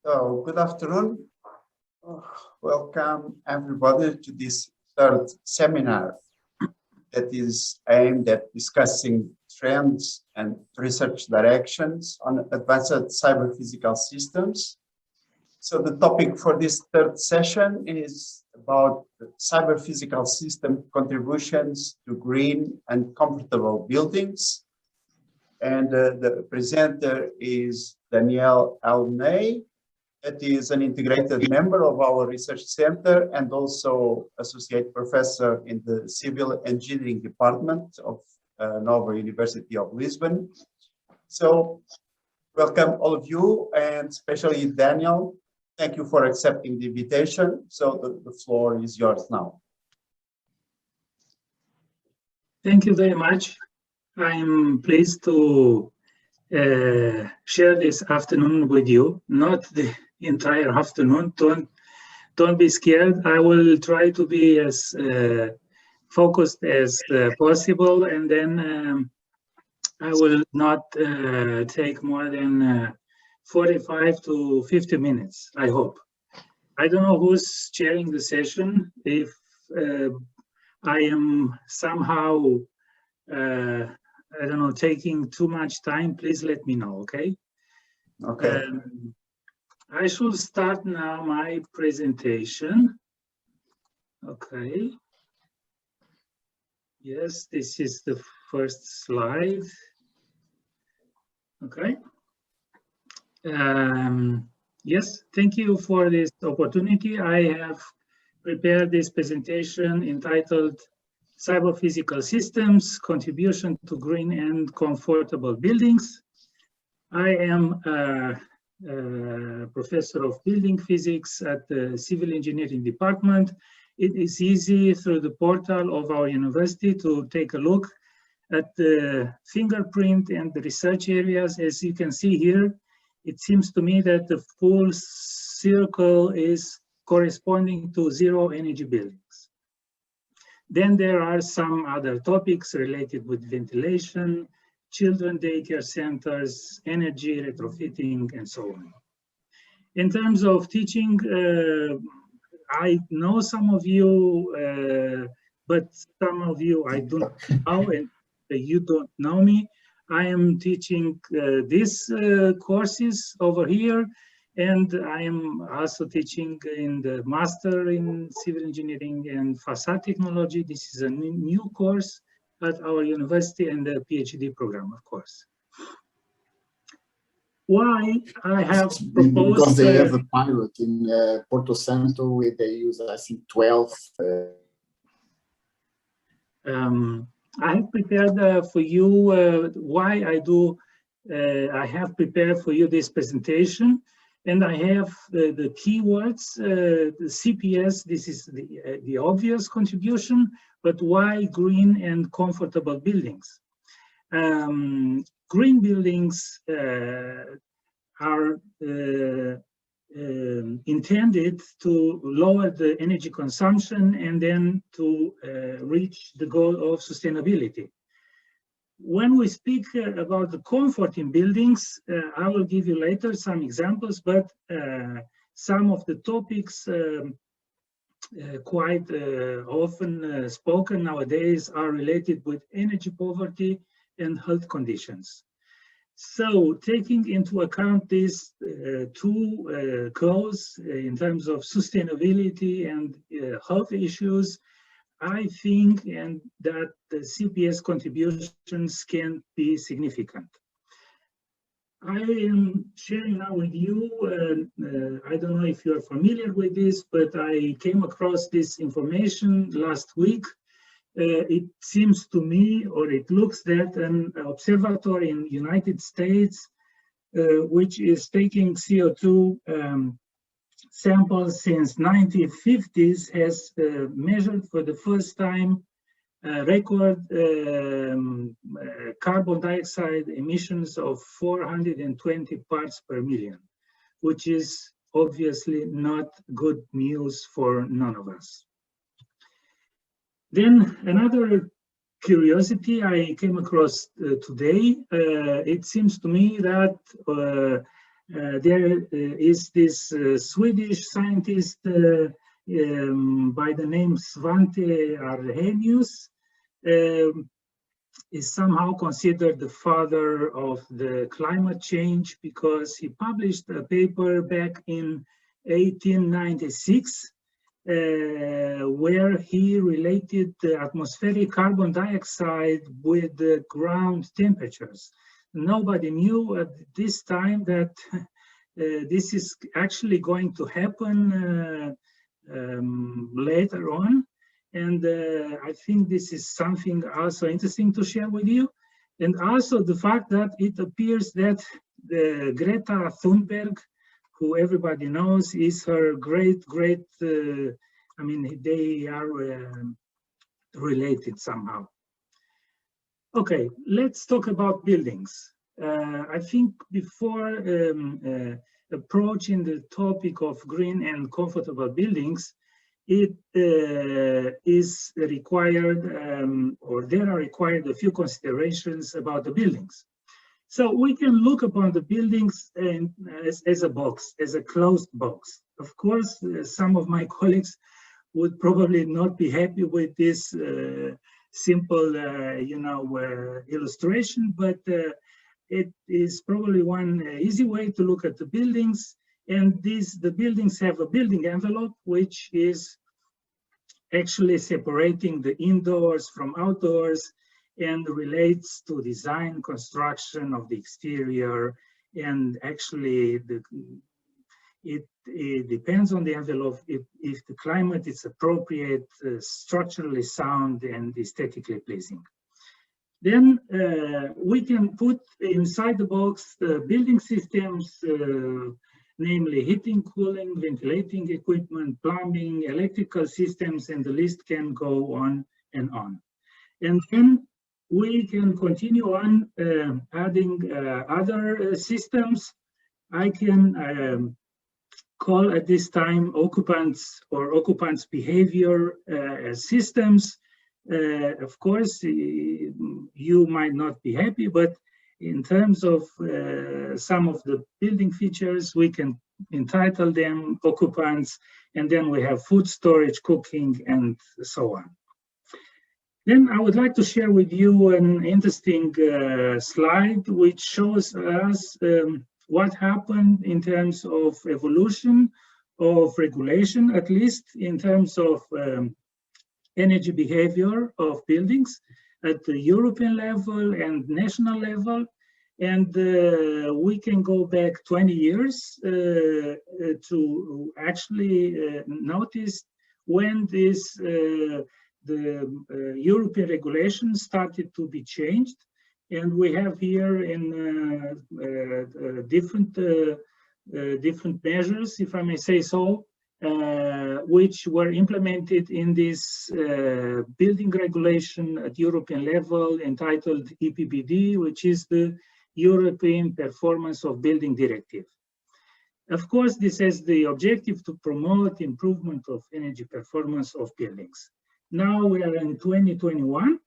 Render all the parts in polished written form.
So, good afternoon. Welcome everybody to this third seminar that is aimed at discussing trends and research directions on advanced cyber physical systems. So the topic for this third session is about cyber physical system contributions to green and comfortable buildings. And the presenter is Danielle Aelenei. That is an integrated member of our research center and also associate professor in the civil engineering department of Nova University of Lisbon. So welcome all of you, and especially Daniel. Thank you for accepting the invitation. So the floor is yours now. Thank you very much. I'm pleased to share this afternoon with you, not the entire afternoon. Don't be scared. I will try to be as focused as possible, and then I will not take more than 45 to 50 minutes, I hope. I don't know who's chairing the session. If I am somehow I don't know, taking too much time, please let me know, okay? Okay. I should start now my presentation. Okay. Yes, this is the first slide. Okay. Yes, thank you for this opportunity. I have prepared this presentation entitled Cyber Physical Systems, Contribution to Green and Comfortable Buildings. I am a professor of building physics at the Civil Engineering Department. It is easy through the portal of our university to take a look at the fingerprint and the research areas. As you can see here, it seems to me that the full circle is corresponding to zero energy buildings. Then there are some other topics related with ventilation, children daycare centers, energy retrofitting, and so on. In terms of teaching, I know some of you, but some of you I don't know, and you don't know me. I am teaching these courses over here, and I am also teaching in the Master in Civil Engineering and Facade Technology. This is a new course at our university, and the PhD program, of course. Why I have proposed... Because they have a pilot in Porto Santo, where they use, I think, 12... I have prepared for you why I have prepared for you this presentation. And I have the keywords, the CPS, this is the obvious contribution, but why green and comfortable buildings? Green buildings are intended to lower the energy consumption and then to reach the goal of sustainability. When we speak about the comfort in buildings, I will give you later some examples, but some of the topics quite often spoken nowadays are related with energy poverty and health conditions. So taking into account these two goals in terms of sustainability and health issues, I think that the CPS contributions can be significant. I am sharing now with you, I don't know if you're familiar with this, but I came across this information last week. It seems to me, or it looks that an observatory in the United States, which is taking CO2 samples since 1950s, has measured for the first time record carbon dioxide emissions of 420 parts per million, which is obviously not good news for none of us. Then another curiosity I came across today, it seems to me that There is this Swedish scientist by the name Svante Arrhenius, is somehow considered the father of the climate change because he published a paper back in 1896 where he related the atmospheric carbon dioxide with the ground temperatures. Nobody knew at this time that this is actually going to happen later on. And I think this is something also interesting to share with you. And also the fact that it appears that the Greta Thunberg, who everybody knows, is her great, I mean, they are related somehow. Okay, let's talk about buildings. I think before approaching the topic of green and comfortable buildings, it is required, or there are required a few considerations about the buildings. So we can look upon the buildings as a box, as a closed box. Of course, some of my colleagues would probably not be happy with this simple, illustration, but it is probably one easy way to look at the buildings. And the buildings have a building envelope, which is actually separating the indoors from outdoors and relates to design, construction of the exterior. And actually, it depends on the envelope if the climate is appropriate, structurally sound, and aesthetically pleasing. Then we can put inside the box the building systems, namely heating, cooling, ventilating equipment, plumbing, electrical systems, and the list can go on and on. And then we can continue on adding other systems. I can call at this time occupants or occupants' behavior systems. Of course, you might not be happy, but in terms of some of the building features, we can entitle them occupants, and then we have food storage, cooking, and so on. Then I would like to share with you an interesting slide which shows us what happened in terms of evolution of regulation, at least in terms of energy behavior of buildings at the European level and national level. And we can go back 20 years to actually notice when this the European regulations started to be changed. And we have here in different measures, if I may say so, which were implemented in this building regulation at European level entitled EPBD, which is the European Performance of Building Directive. Of course, this has the objective to promote improvement of energy performance of buildings. Now we are in 2021,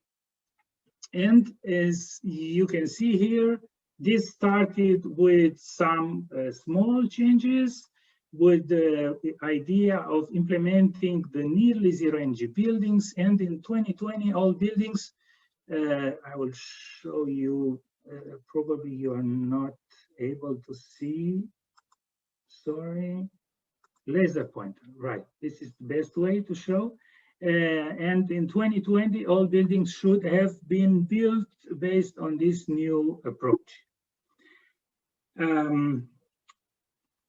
and as you can see here, this started with some small changes, with the idea of implementing the nearly zero energy buildings. And in 2020, all buildings, I will show you, probably you are not able to see, sorry, laser pointer, right. This is the best way to show. And in 2020, all buildings should have been built based on this new approach.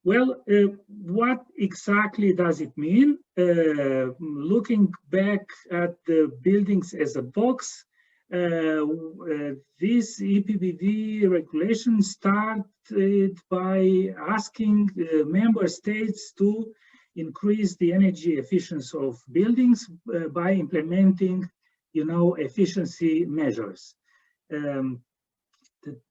Well, what exactly does it mean? Looking back at the buildings as a box, this EPBD regulation started by asking member states to increase the energy efficiency of buildings by implementing, efficiency measures.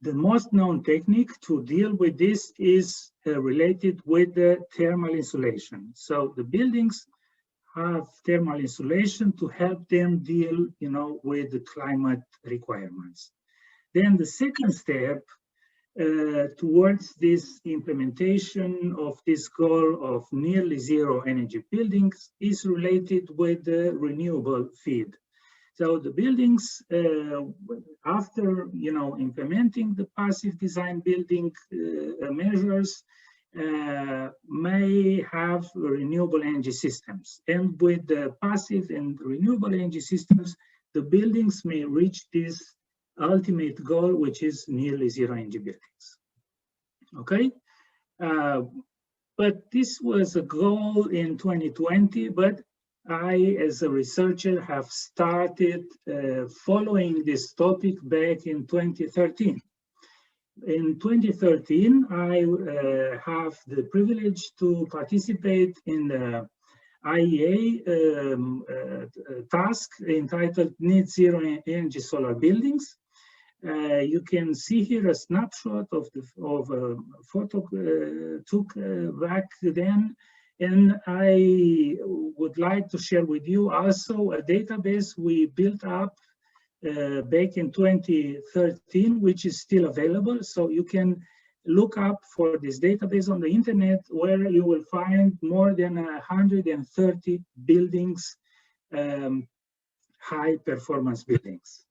The most known technique to deal with this is related with the thermal insulation. So the buildings have thermal insulation to help them deal, with the climate requirements. Then the second step towards this implementation of this goal of nearly zero energy buildings is related with the renewable feed. So the buildings, after implementing the passive design building measures, may have renewable energy systems. And with the passive and renewable energy systems, the buildings may reach this ultimate goal, which is nearly zero energy buildings. Okay, but this was a goal in 2020, but I, as a researcher, have started following this topic back in 2013. In 2013, I have the privilege to participate in the IEA task entitled Net Zero Energy Solar Buildings. You can see here a snapshot of a photo took back then, and I would like to share with you also a database we built up back in 2013, which is still available. So you can look up for this database on the internet, where you will find more than 130 buildings, high performance buildings.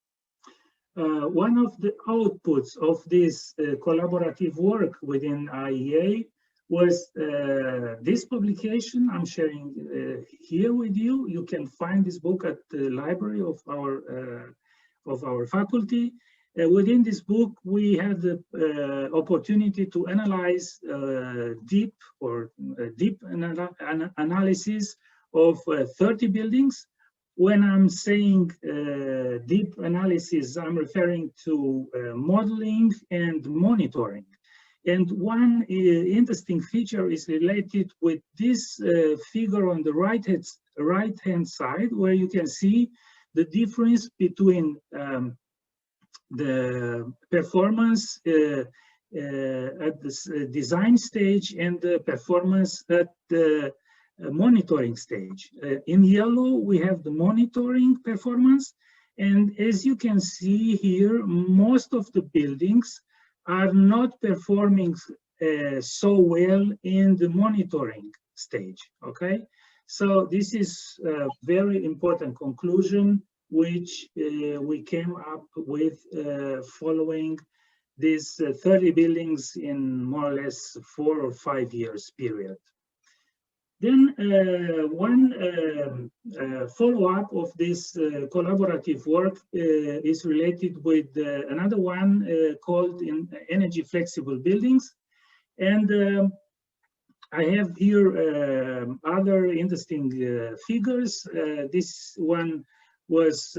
One of the outputs of this collaborative work within IEA was this publication I'm sharing here with you. You can find this book at the library of our faculty. Within this book, we had the opportunity to analyze deep analysis of 30 buildings. When I'm saying deep analysis, I'm referring to modeling and monitoring. And one interesting feature is related with this figure on the right-hand side, where you can see the difference between the performance at the design stage and the performance at the monitoring stage. In yellow, we have the monitoring performance. And as you can see here, most of the buildings are not performing so well in the monitoring stage, okay? So this is a very important conclusion, which we came up with following these 30 buildings in more or less 4 or 5 years period. Then one follow-up of this collaborative work is related with another one called energy flexible buildings. And I have here other interesting figures. This one was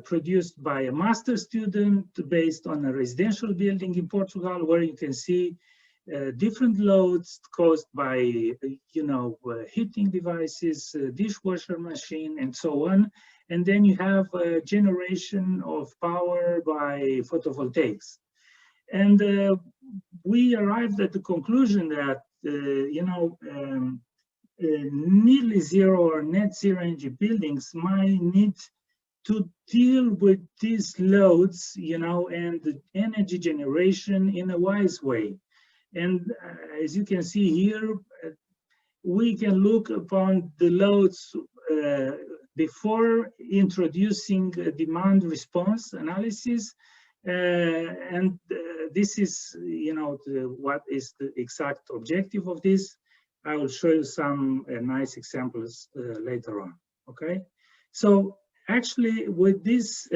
produced by a master student based on a residential building in Portugal, where you can see different loads caused by, heating devices, dishwasher machine, and so on. And then you have a generation of power by photovoltaics. And we arrived at the conclusion that, nearly zero or net zero energy buildings might need to deal with these loads, and the energy generation in a wise way. And as you can see here, we can look upon the loads before introducing a demand response analysis. And this is, what is the exact objective of this. I will show you some nice examples later on, okay? So actually, with this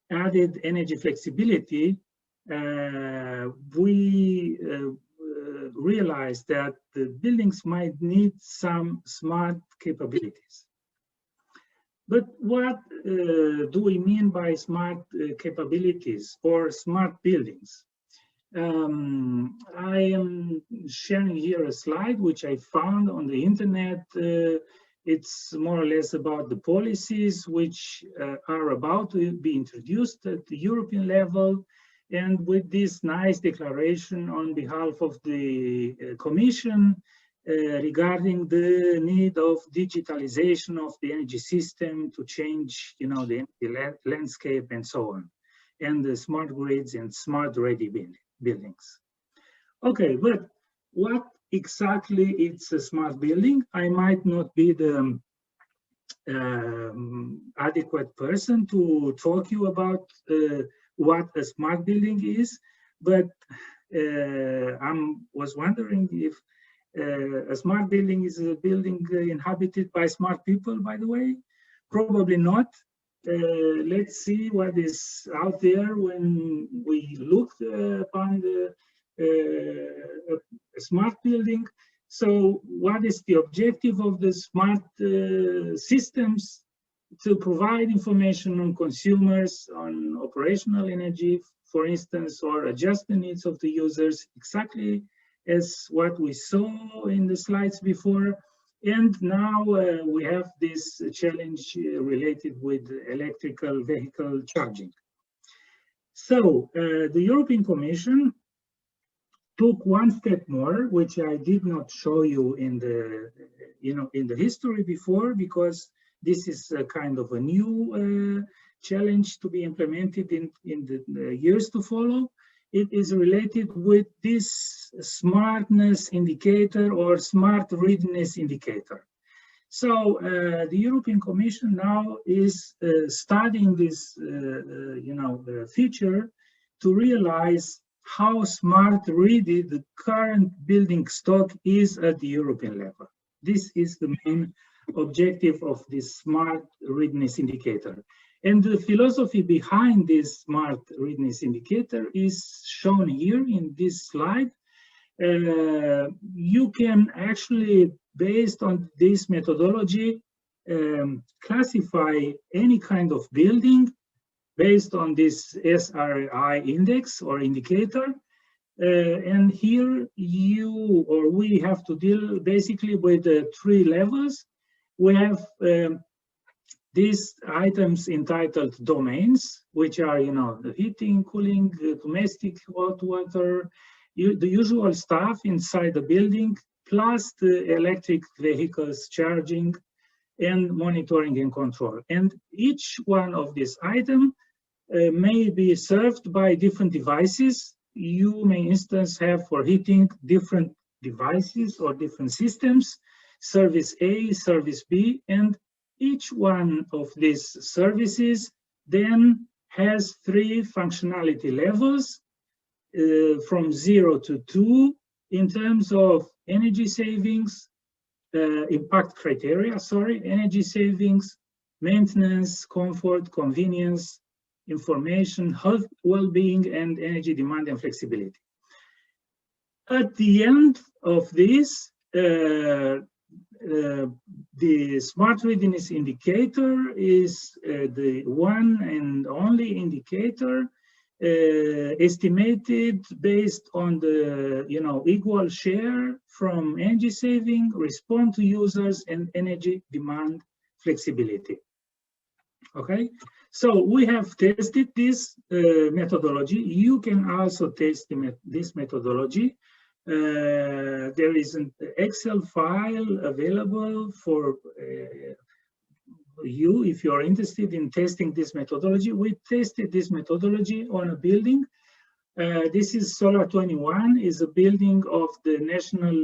added energy flexibility, we realized that the buildings might need some smart capabilities. But what do we mean by smart capabilities or smart buildings? I am sharing here a slide which I found on the internet. It's more or less about the policies which are about to be introduced at the European level. And with this nice declaration on behalf of the Commission regarding the need of digitalization of the energy system to change, the energy landscape and so on, and the smart grids and smart ready buildings. Okay, but what exactly is a smart building? I might not be the adequate person to talk you about what a smart building is, but I was wondering if a smart building is a building inhabited by smart people, by the way. Probably not. Let's see what is out there when we look upon a smart building. So what is the objective of the smart systems? To provide information on consumers, on operational energy, for instance, or adjust the needs of the users, exactly as what we saw in the slides before. And now we have this challenge related with electrical vehicle charging. So the European Commission took one step more, which I did not show you in the, in the history before, because this is a kind of a new challenge to be implemented in the years to follow. It is related with this smartness indicator or smart readiness indicator. So the European Commission now is studying this, feature to realize how smart ready the current building stock is at the European level. This is the main objective of this smart readiness indicator. And the philosophy behind this smart readiness indicator is shown here in this slide. You can actually, based on this methodology, classify any kind of building based on this SRI index or indicator. And here you or we have to deal basically with the three levels. We have these items entitled domains, which are, the heating, cooling, domestic hot water, the usual stuff inside the building, plus the electric vehicles charging and monitoring and control. And each one of these items may be served by different devices. You may instance have for heating different devices or different systems, service A, service B, and each one of these services then has three functionality levels from 0 to 2 in terms of energy savings, impact criteria, energy savings, maintenance, comfort, convenience, information, health, well-being, and energy demand and flexibility. At the end of this, the smart readiness indicator is the one and only indicator estimated based on the equal share from energy saving, respond to users, and energy demand flexibility. Okay, so we have tested this methodology. You can also test this methodology. There is an Excel file available for you if you're interested in testing this methodology. We tested this methodology on a building. This is Solar 21, is a building of the National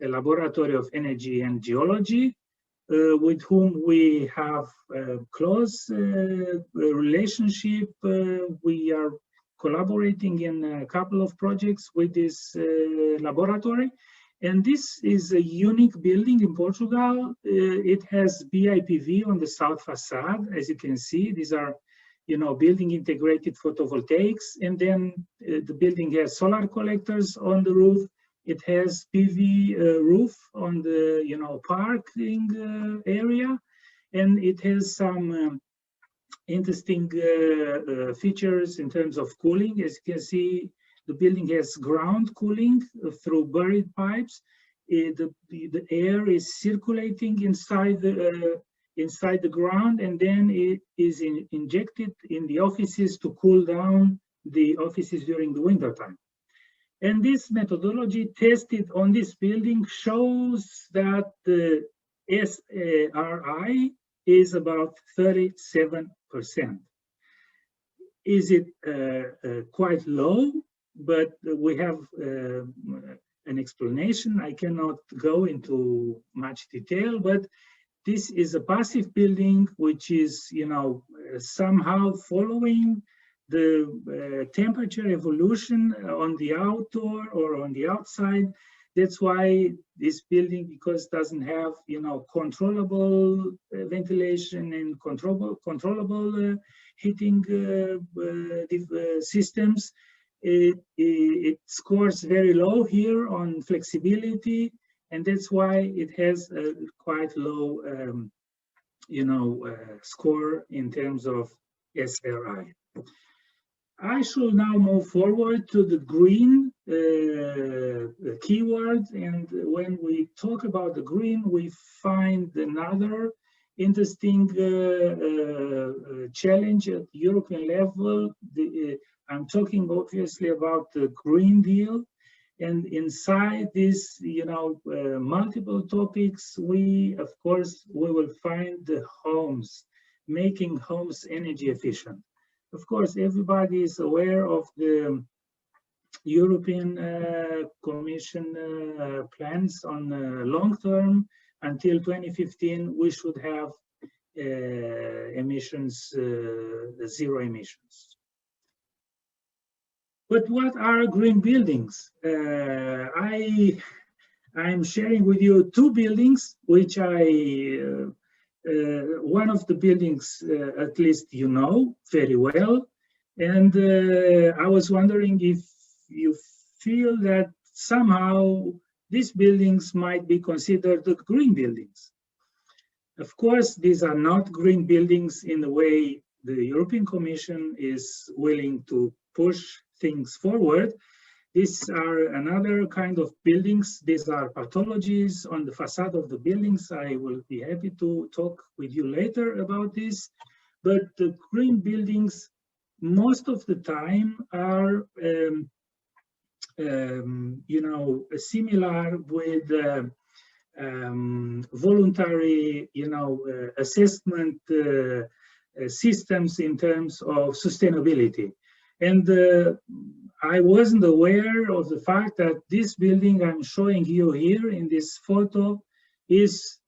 Laboratory of Energy and Geology, with whom we have a close relationship. We are collaborating in a couple of projects with this laboratory. And this is a unique building in Portugal. It has BIPV on the south facade. As you can see, these are, building integrated photovoltaics. And then the building has solar collectors on the roof. It has PV roof on the, parking area. And it has some interesting features in terms of cooling. As you can see, the building has ground cooling through buried pipes. The air is circulating inside the ground, and then it is injected in the offices to cool down the offices during the winter time. And this methodology tested on this building shows that the SRI is about 37%. Is it quite low? but we have an explanation. I cannot go into much detail, but this is a passive building which is, somehow following the temperature evolution on the outdoor or on the outside. That's why this building, because it doesn't have, controllable ventilation and controllable heating systems, it scores very low here on flexibility, and that's why it has a quite low, score in terms of SRI. I should now move forward to the green keyword, and when we talk about the green, we find another interesting challenge at European level. I'm talking obviously about the Green Deal, and inside this, multiple topics, we will find the homes, making homes energy efficient. Of course, everybody is aware of the European Commission plans on long term. Until 2015, we should have emissions, zero emissions. But what are green buildings? I'm sharing with you two buildings, which one of the buildings, at least very well. And I was wondering if you feel that somehow these buildings might be considered green buildings. Of course, these are not green buildings in the way the European Commission is willing to push things forward. These are another kind of buildings. These are pathologies on the facade of the buildings. I will be happy to talk with you later about this. But the green buildings, most of the time, are similar with voluntary, assessment systems in terms of sustainability. And I wasn't aware of the fact that this building I'm showing you here in this photo is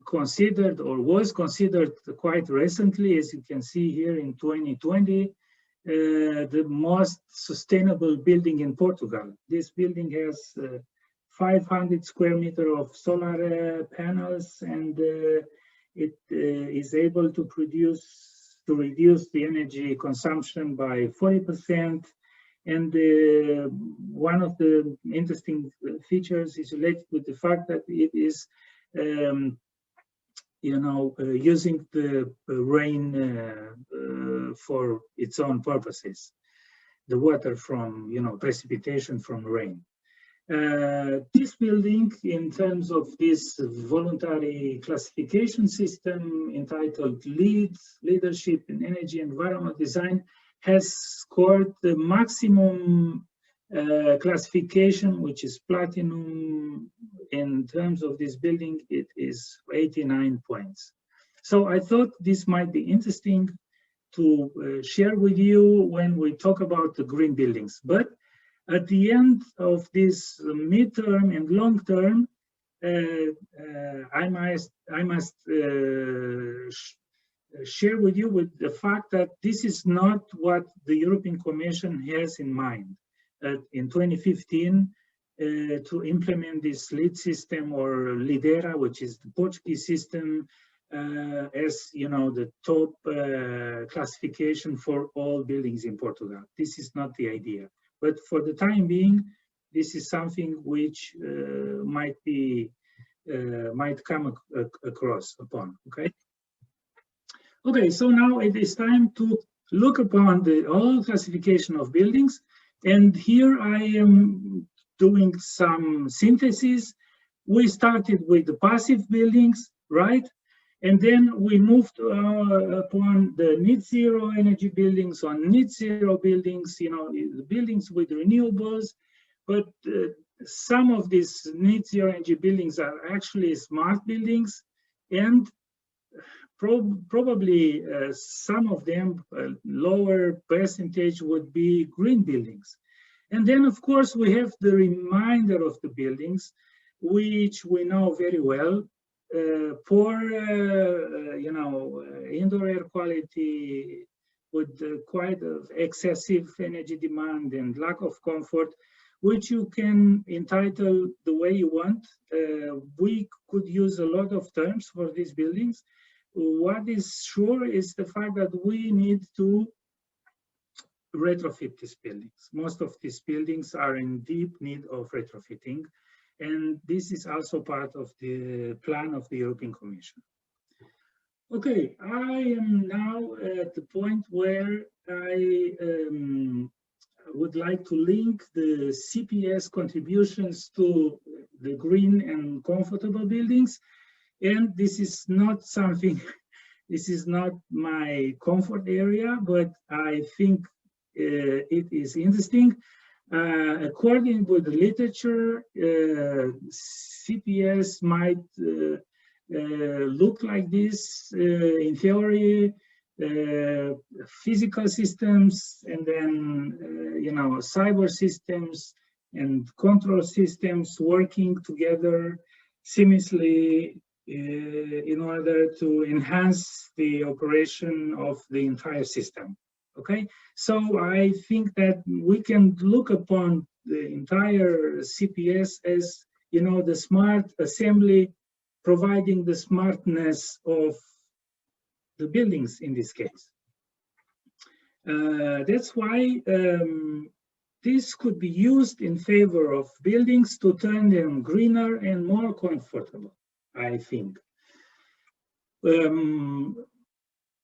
considered, or was considered quite recently, as you can see here in 2020, the most sustainable building in Portugal. This building has 500 square meters of solar panels, and it is able to reduce the energy consumption by 40%. And one of the interesting features is related with the fact that it is, using the rain for its own purposes, the water from, precipitation from rain. This building, in terms of this voluntary classification system entitled Leadership in Energy Environment Design, has scored the maximum classification, which is platinum. In terms of this building, it is 89 points. So I thought this might be interesting to share with you when we talk about the green buildings. But at the end of this midterm and long term, I must share with you with the fact that this is not what the European Commission has in mind. In 2015, to implement this LEED system, or Lidera, which is the Portuguese system, as the top classification for all buildings in Portugal. This is not the idea. But for the time being, this is something which might come across upon. Okay, so now it is time to look upon the all classification of buildings, and here I am doing some synthesis. We started with the passive buildings, right? And then we moved upon the net zero energy buildings, on net zero buildings, the buildings with renewables. But some of these net zero energy buildings are actually smart buildings, and probably some of them, lower percentage would be green buildings. And then, of course, we have the remainder of the buildings, which we know very well. Poor, indoor air quality with quite excessive energy demand and lack of comfort, which you can entitle the way you want. We could use a lot of terms for these buildings. What is sure is the fact that we need to retrofit these buildings. Most of these buildings are in deep need of retrofitting, and this is also part of the plan of the European Commission. Okay, I am now at the point where I would like to link the CPS contributions to the green and comfortable buildings. And this is not something, this is not my comfort area, but I think it is interesting. According to the literature, CPS might look like this in theory, physical systems, and then cyber systems and control systems working together seamlessly in order to enhance the operation of the entire system. Okay, so I think that we can look upon the entire CPS as, the smart assembly, providing the smartness of the buildings in this case. That's why this could be used in favor of buildings to turn them greener and more comfortable, I think.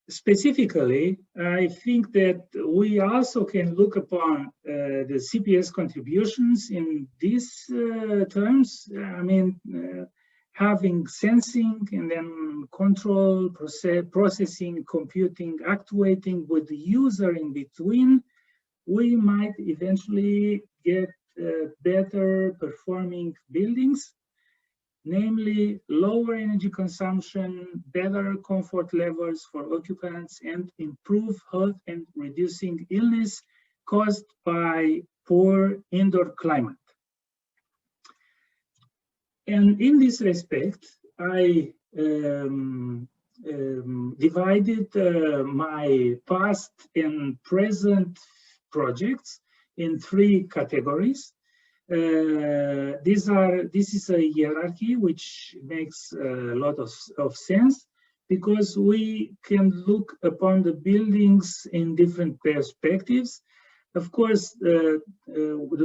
Specifically, I think that we also can look upon the CPS contributions in these terms. I mean, having sensing and then control, processing, computing, actuating with the user in between, we might eventually get better performing buildings, namely lower energy consumption, better comfort levels for occupants, and improve health and reducing illness caused by poor indoor climate. And in this respect, I divided my past and present projects in 3 categories. This is a hierarchy which makes a lot of sense, because we can look upon the buildings in different perspectives. Of course, the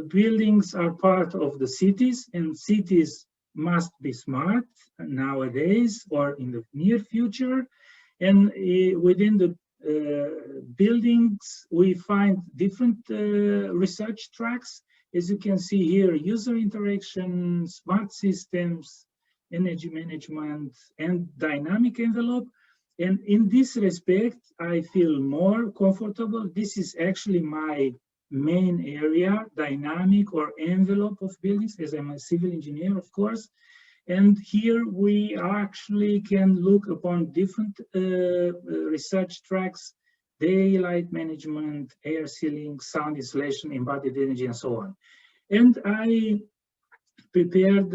buildings are part of the cities, and cities must be smart nowadays or in the near future. And within the buildings, we find different research tracks. As you can see here, user interaction, smart systems, energy management, and dynamic envelope. And in this respect, I feel more comfortable. This is actually my main area, dynamic or envelope of buildings, as I'm a civil engineer, of course. And here we actually can look upon different research tracks: daylight management, air sealing, sound insulation, embodied energy, and so on. And I prepared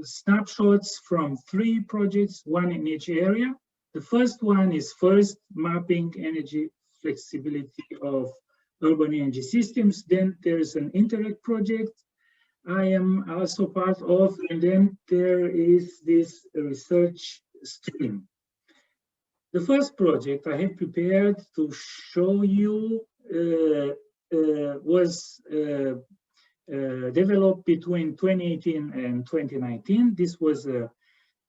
snapshots from 3 projects, 1 in each area. The first one is mapping energy flexibility of urban energy systems. Then there's an Interreg project I am also part of, and then there is this research stream. The first project I have prepared to show you was developed between 2018 and 2019. This was an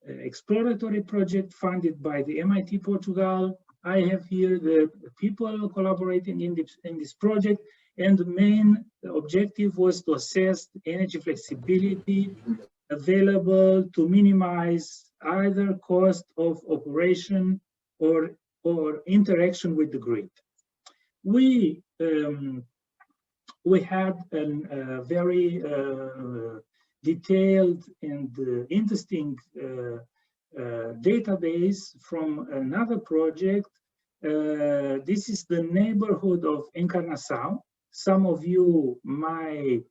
exploratory project funded by the MIT Portugal. I have here the people collaborating in this project, and the main objective was to assess the energy flexibility available to minimize either cost of operation or interaction with the grid. We had a very detailed and interesting database from another project. This is the neighborhood of Encarnação. Some of you may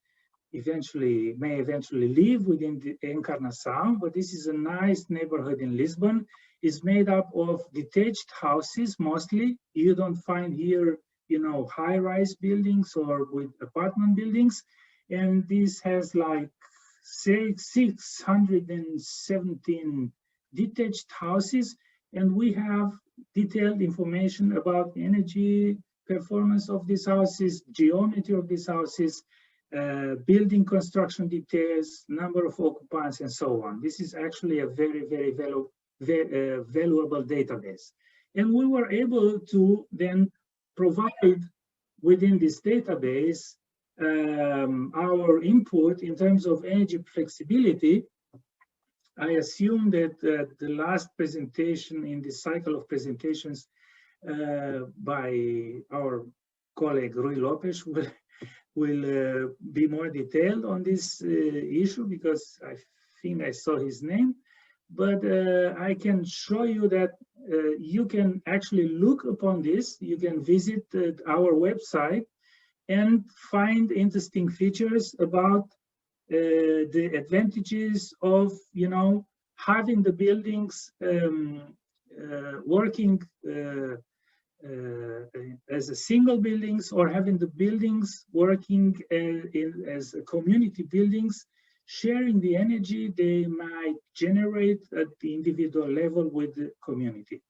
eventually live within the Encarnação, but this is a nice neighborhood in Lisbon. It's made up of detached houses mostly. You don't find here, you know, high-rise buildings or with apartment buildings. And this has like 617 detached houses. And we have detailed information about energy performance of these houses, geometry of these houses, building construction details, number of occupants, and so on. This is actually a very, very valuable database. And we were able to then provide within this database our input in terms of energy flexibility. I assume that the last presentation in this cycle of presentations by our colleague Rui Lopes will be more detailed on this issue, because I think I saw his name. But I can show you that you can actually look upon this. You can visit our website and find interesting features about the advantages of, you know, having the buildings working as a single buildings, or having the buildings working as community buildings, sharing the energy they might generate at the individual level with the community.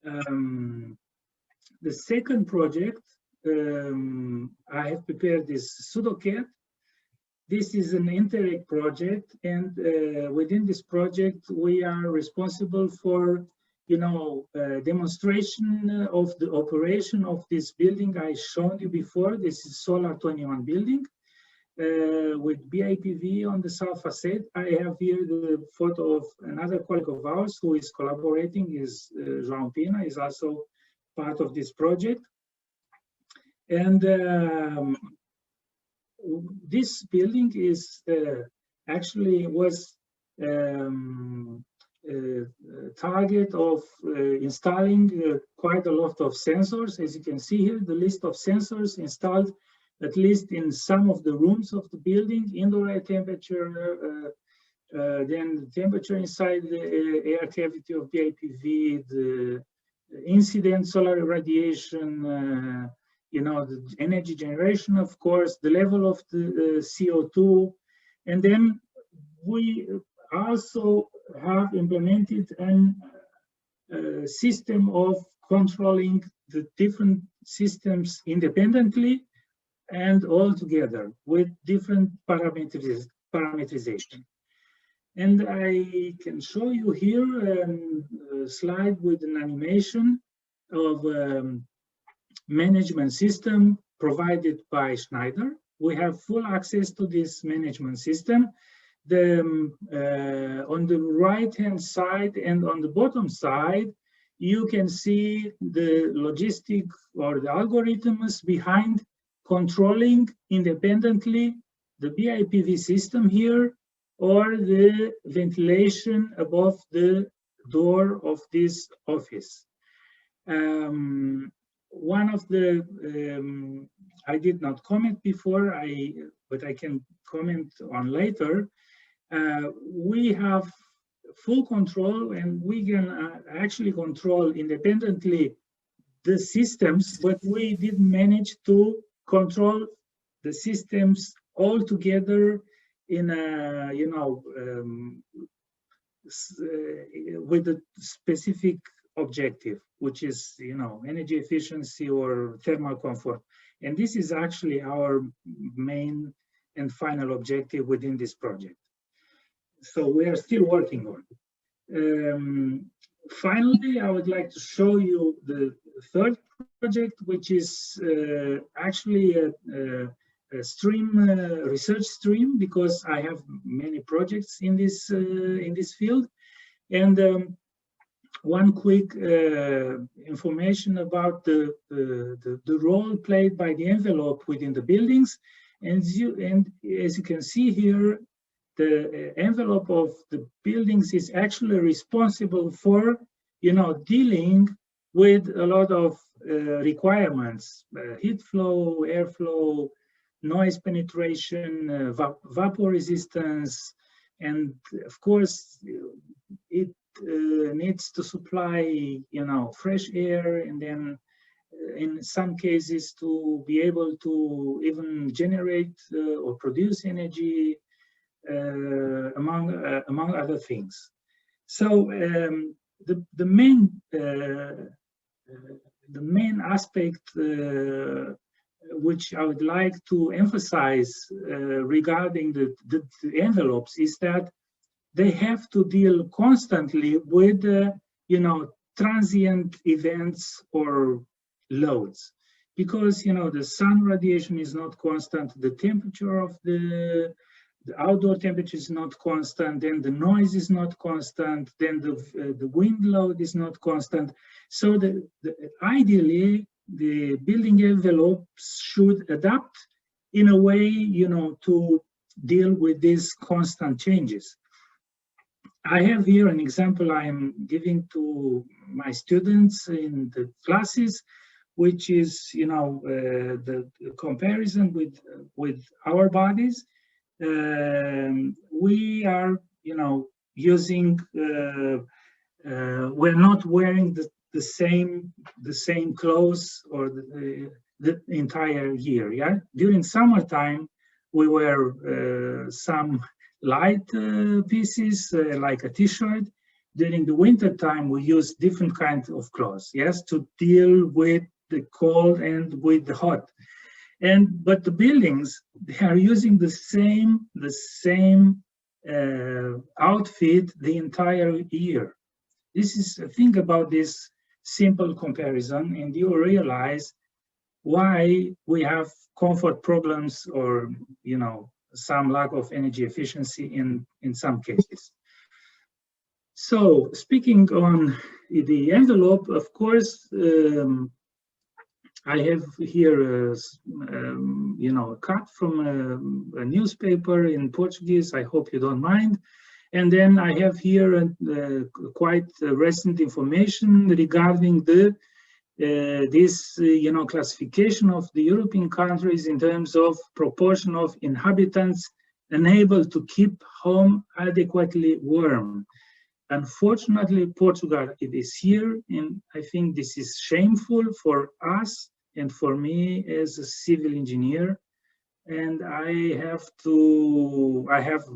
The second project, I have prepared this pseudo-CAD. This is an Interreg project, and within this project, we are responsible for, you know, demonstration of the operation of this building I showed you before. This is Solar 21 building with BIPV on the south facade. I have here the photo of another colleague of ours who is collaborating, is João Pina, is also part of this project. And this building is actually was target of installing quite a lot of sensors. As you can see here, the list of sensors installed at least in some of the rooms of the building: indoor air temperature, then the temperature inside the air cavity of BIPV, the incident solar irradiation, you know, the energy generation, of course, the level of the CO2. And then we also have implemented a system of controlling the different systems independently and all together with different parameterization. And I can show you here a slide with an animation of management system provided by Schneider. We have full access to this management system. On the right-hand side and on the bottom side, you can see the logistic or the algorithms behind controlling independently the BIPV system here, or the ventilation above the door of this office. One of the, I did not comment before, but I can comment on later. We have full control, and we can actually control independently the systems, but we didn't manage to control the systems all together in a, you know, with a specific objective, which is, you know, energy efficiency or thermal comfort. And this is actually our main and final objective within this project. So we are still working on it. Finally, I would like to show you the third project, which is actually a stream, research stream, because I have many projects in this field. And one quick information about the role played by the envelope within the buildings. And as you can see here, the envelope of the buildings is actually responsible for, dealing with a lot of requirements, heat flow, airflow, noise penetration, vapor resistance, and of course, it needs to supply, fresh air, and then in some cases to be able to even generate or produce energy, among other things. So the main aspect which I would like to emphasize regarding the envelopes is that they have to deal constantly with transient events or loads, because the sun radiation is not constant, the temperature of the outdoor temperature is not constant, then the noise is not constant, then the wind load is not constant. So ideally, the building envelopes should adapt in a way, to deal with these constant changes. I have here an example I am giving to my students in the classes, which is, the comparison with our bodies. We are, using, we're not wearing the same clothes or the entire year. Yeah, during summertime we wear some light pieces like a t-shirt. During the winter time we use different kinds of clothes, yes, to deal with the cold and with the hot. But the buildings, they are using the same outfit the entire year. This is a thing about this simple comparison, and you realize why we have comfort problems or, some lack of energy efficiency in some cases. So speaking on the envelope, of course, I have here, a cut from a newspaper in Portuguese. I hope you don't mind. And then I have here quite recent information regarding this classification of the European countries in terms of proportion of inhabitants unable to keep home adequately warm. Unfortunately, Portugal, it is here, and I think this is shameful for us and for me as a civil engineer. And I have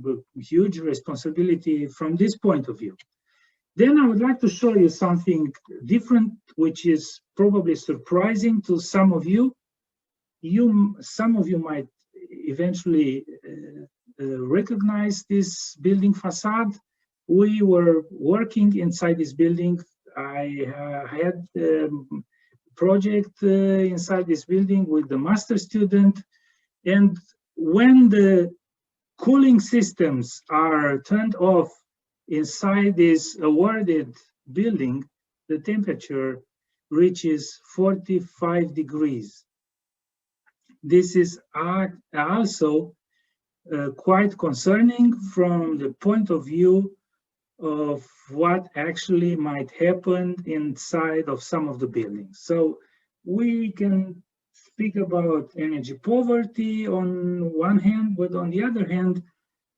a huge responsibility from this point of view. Then I would like to show you something different, which is probably surprising to some of you. Some of you might eventually recognize this building facade. We were working inside this building. I had a project inside this building with the master student. And when the cooling systems are turned off inside this awarded building, the temperature reaches 45 degrees. This is also quite concerning from the point of view of what actually might happen inside of some of the buildings. So we can speak about energy poverty on one hand, but on the other hand,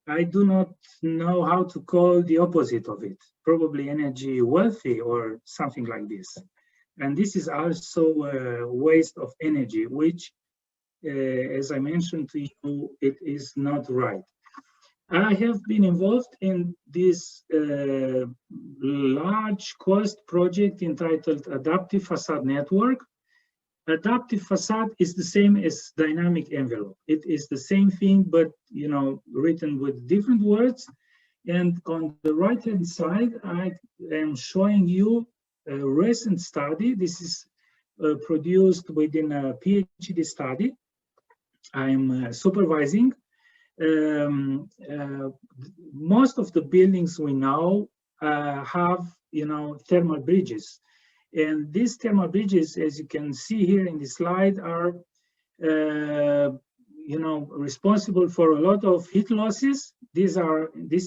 I do not know how to call the opposite of it, probably energy wealthy or something like this. And this is also a waste of energy, which, as I mentioned to you, it is not right. I have been involved in this large cost project entitled Adaptive Facade Network. Adaptive facade is the same as dynamic envelope. It is the same thing, but written with different words. And on the right-hand side, I am showing you a recent study. This is produced within a PhD study I'm supervising. Most of the buildings we know have, thermal bridges. And these thermal bridges, as you can see here in the slide, are, responsible for a lot of heat losses. This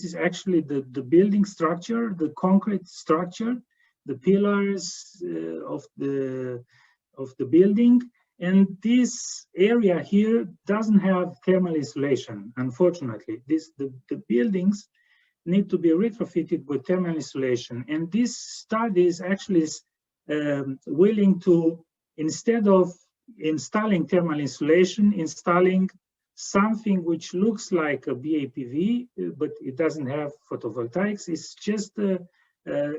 is actually the building structure, the concrete structure, the pillars of the building. And this area here doesn't have thermal insulation, unfortunately. The buildings need to be retrofitted with thermal insulation. And this study is actually willing to, instead of installing thermal insulation, installing something which looks like a BAPV, but it doesn't have photovoltaics. It's just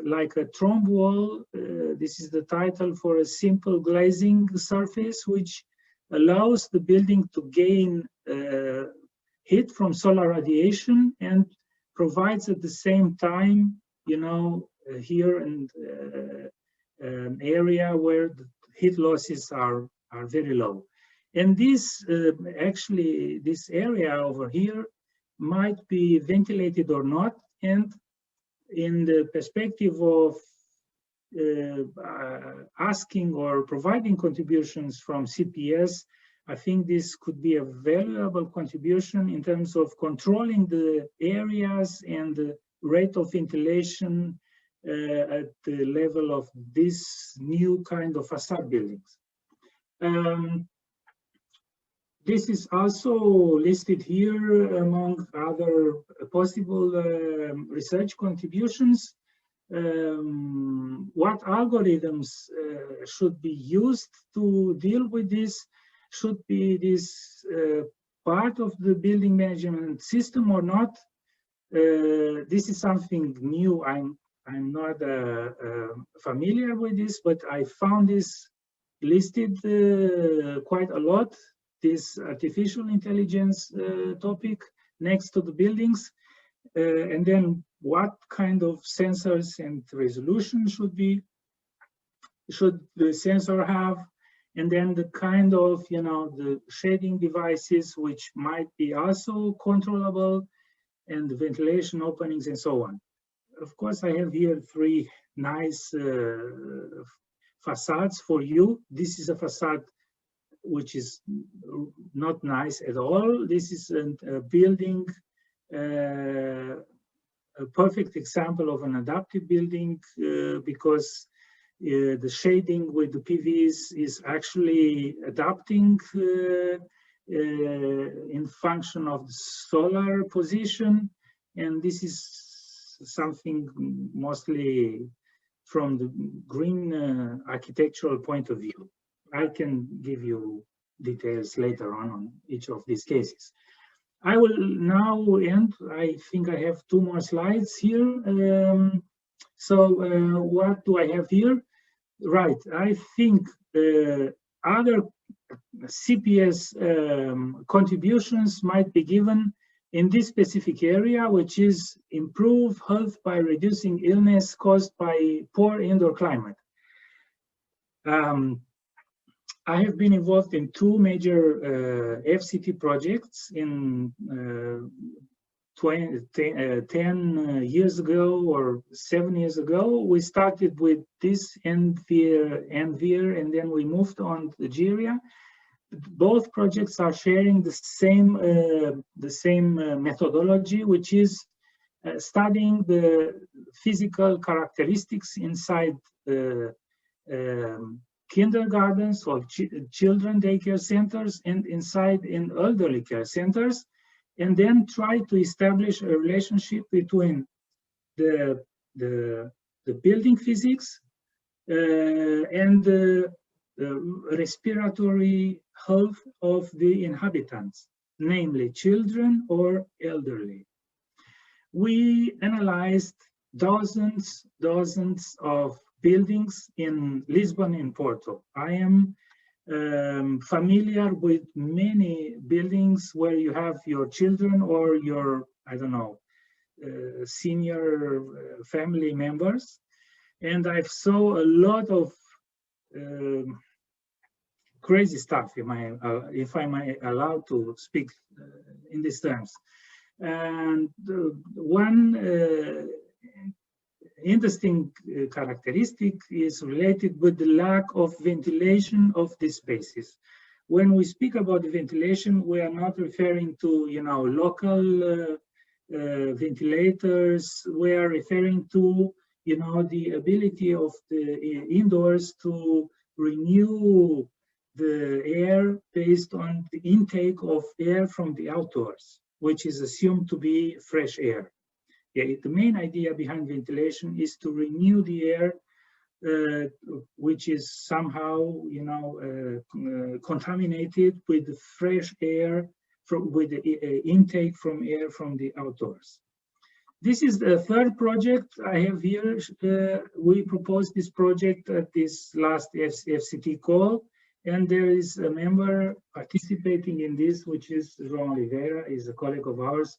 like a trombe wall. This is the title for a simple glazing surface, which allows the building to gain heat from solar radiation and provides at the same time, here in an area where the heat losses are very low. And this actually, this area over here might be ventilated or not. And in the perspective of asking or providing contributions from CPS, I think this could be a valuable contribution in terms of controlling the areas and the rate of ventilation at the level of this new kind of facade buildings. This is also listed here among other possible research contributions. What algorithms should be used to deal with this? Should be this part of the building management system or not? This is something new. I'm not familiar with this, but I found this listed quite a lot, this artificial intelligence topic next to the buildings. And then what kind of sensors and resolution should the sensor have? And then the kind of, the shading devices, which might be also controllable, and the ventilation openings and so on. Of course, I have here 3 nice facades for you. This is a facade which is not nice at all. This is a building, a perfect example of an adaptive building because the shading with the PVs is actually adapting in function of the solar position. And this is something mostly from the green architectural point of view. I can give you details later on each of these cases. I will now end. I think I have 2 more slides here. What do I have here? Right, I think other CPS contributions might be given in this specific area, which is improve health by reducing illness caused by poor indoor climate. I have been involved in 2 major FCT projects in 10 years ago or 7 years ago. We started with this NVIR, and then we moved on to Algeria. Both projects are sharing the same methodology, which is studying the physical characteristics inside kindergartens or children daycare centers and inside in elderly care centers, and then try to establish a relationship between the building physics and the respiratory health of the inhabitants, namely children or elderly. We analyzed dozens of buildings in Lisbon and Porto. I am familiar with many buildings where you have your children or your, I don't know, senior family members. And I saw a lot of crazy stuff, if I'm allowed to speak in these terms. And one interesting characteristic is related with the lack of ventilation of these spaces. when we speak about ventilation, we are not referring to, local ventilators. We are referring to, the ability of the indoors to renew the air based on the intake of air from the outdoors, which is assumed to be fresh air. The main idea behind ventilation is to renew the air, which is somehow, contaminated with the fresh air with the intake from air from the outdoors. This is the third project I have here. We proposed this project at this last FCT call, and there is a member participating in this, which is João Oliveira, is a colleague of ours,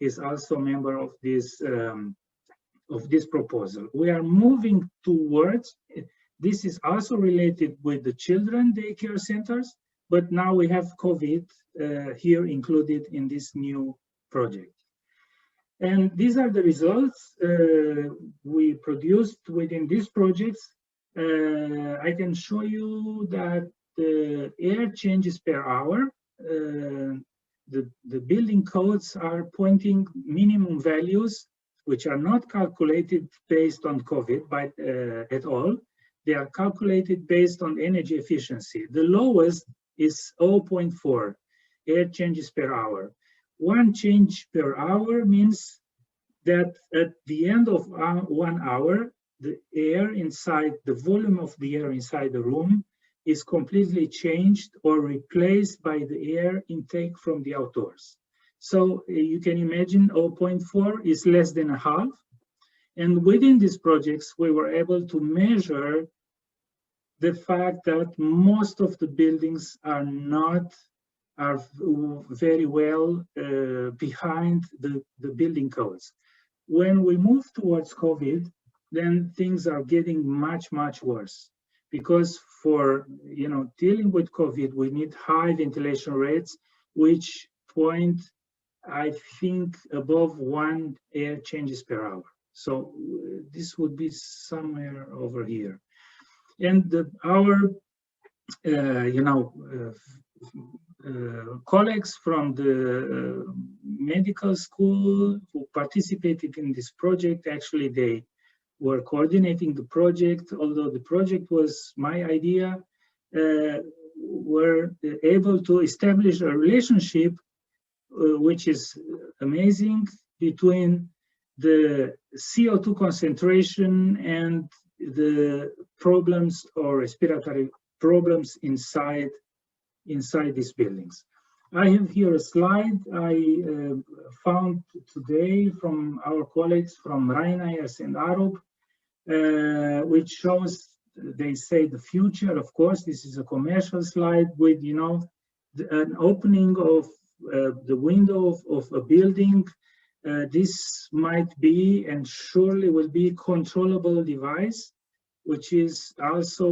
is also a member of this proposal. We are moving towards, this is also related with the children daycare centers, but now we have COVID here included in this new project. And these are the results we produced within these projects. I can show you that the air changes per hour. The building codes are pointing minimum values, which are not calculated based on COVID at all. They are calculated based on energy efficiency. The lowest is 0.4 air changes per hour. 1 change per hour means that at the end of 1 hour, the air inside, the volume of the air inside the room is completely changed or replaced by the air intake from the outdoors. So you can imagine 0.4 is less than a half. And within these projects, we were able to measure the fact that most of the buildings are very well behind the building codes. When we move towards COVID, then things are getting much, much worse, because for dealing with COVID, we need high ventilation rates, which point, I think, above 1 air changes per hour. So this would be somewhere over here. And our colleagues from the medical school who participated in this project, actually they were coordinating the project, although the project was my idea, were able to establish a relationship which is amazing between the CO2 concentration and the problems or respiratory problems inside these buildings. I have here a slide I found today from our colleagues from Rheinayers and Arup, which shows, they say, the future. Of course, this is a commercial slide with, an opening of the window of a building. This might be and surely will be a controllable device, which is also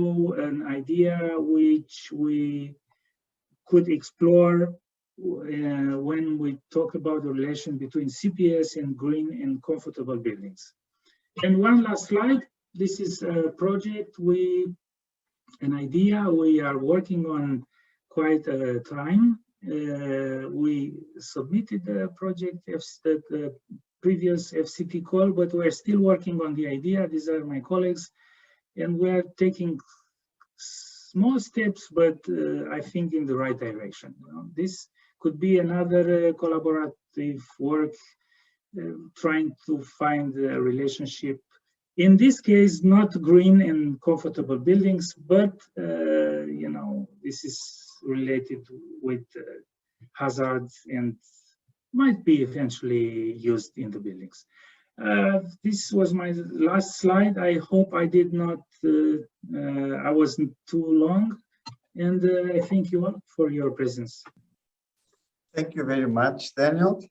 an idea which we could explore when we talk about the relation between CPS and green and comfortable buildings. And one last slide. This is a project, an idea we are working on quite a time. We submitted the project at the previous FCT call, but we're still working on the idea. These are my colleagues, and we're taking small steps, but I think in the right direction. This could be another collaborative work, trying to find a relationship. In this case, not green and comfortable buildings, but this is related with hazards and might be eventually used in the buildings. This was my last slide. I hope I did not, I wasn't too long, and I thank you all for your presence. Thank you very much, Daniel.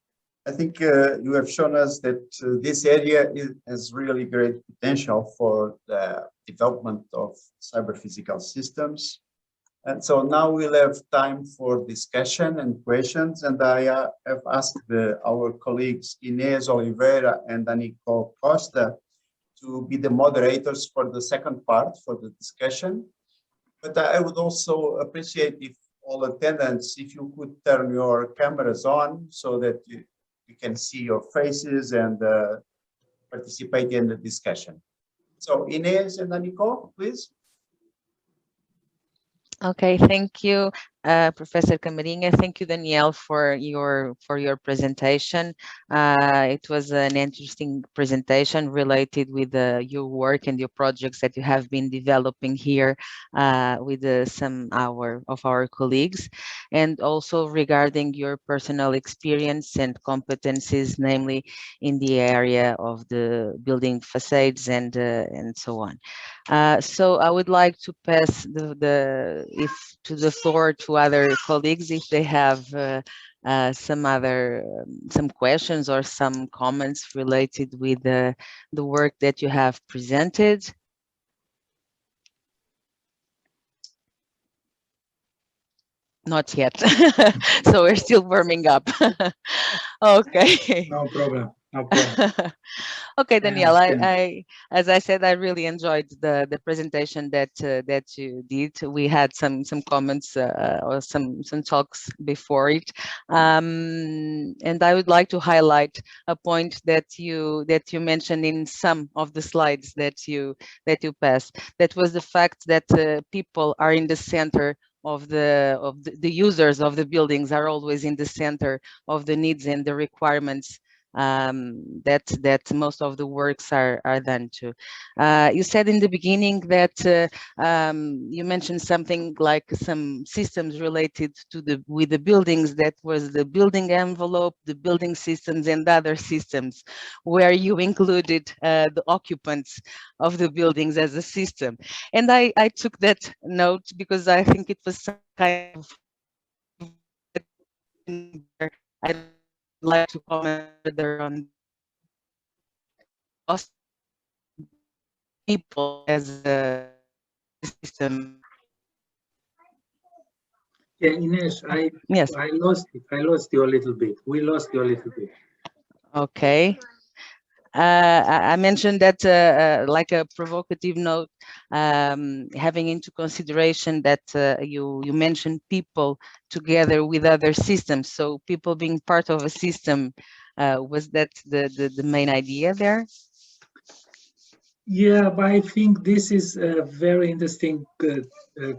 I think you have shown us that this area has really great potential for the development of cyber-physical systems. And so now we'll have time for discussion and questions. And I have asked our colleagues Inês Oliveira and Anico Costa to be the moderators for the second part for the discussion. But I would also appreciate if all attendants, if you could turn your cameras on so that you can see your faces and participate in the discussion. So Inez and Aniko, please. Okay, thank you, Professor Camarinha. Thank you, Danielle, for your presentation. It was an interesting presentation related with your work and your projects that you have been developing here with some of our colleagues, and also regarding your personal experience and competencies, namely in the area of the building facades and so on. So I would like to pass the floor to other colleagues if they have some questions or some comments related with the work that you have presented. Not yet. So we're still warming up. Okay. No problem. No problem. Okay, Danielle, understand. as I said, I really enjoyed the presentation that you did. We had some comments or some talks before it, and I would like to highlight a point that you mentioned in some of the slides that you passed. That was the fact that people are in the center of the users of the buildings, are always in the center of the needs and the requirements that most of the works are done to. You said in the beginning that you mentioned something like some systems related to with the buildings, that was the building envelope, the building systems, and other systems, where you included the occupants of the buildings as a system. And I took that note because I think it was some kind of I would like to comment further on lost people as a system. Yeah, Ines, Yes. I lost it. I lost you a little bit. We lost you a little bit. Okay. I mentioned that like a provocative note, having into consideration that you mentioned people together with other systems. So people being part of a system, was that the main idea there? Yeah, but I think this is a very interesting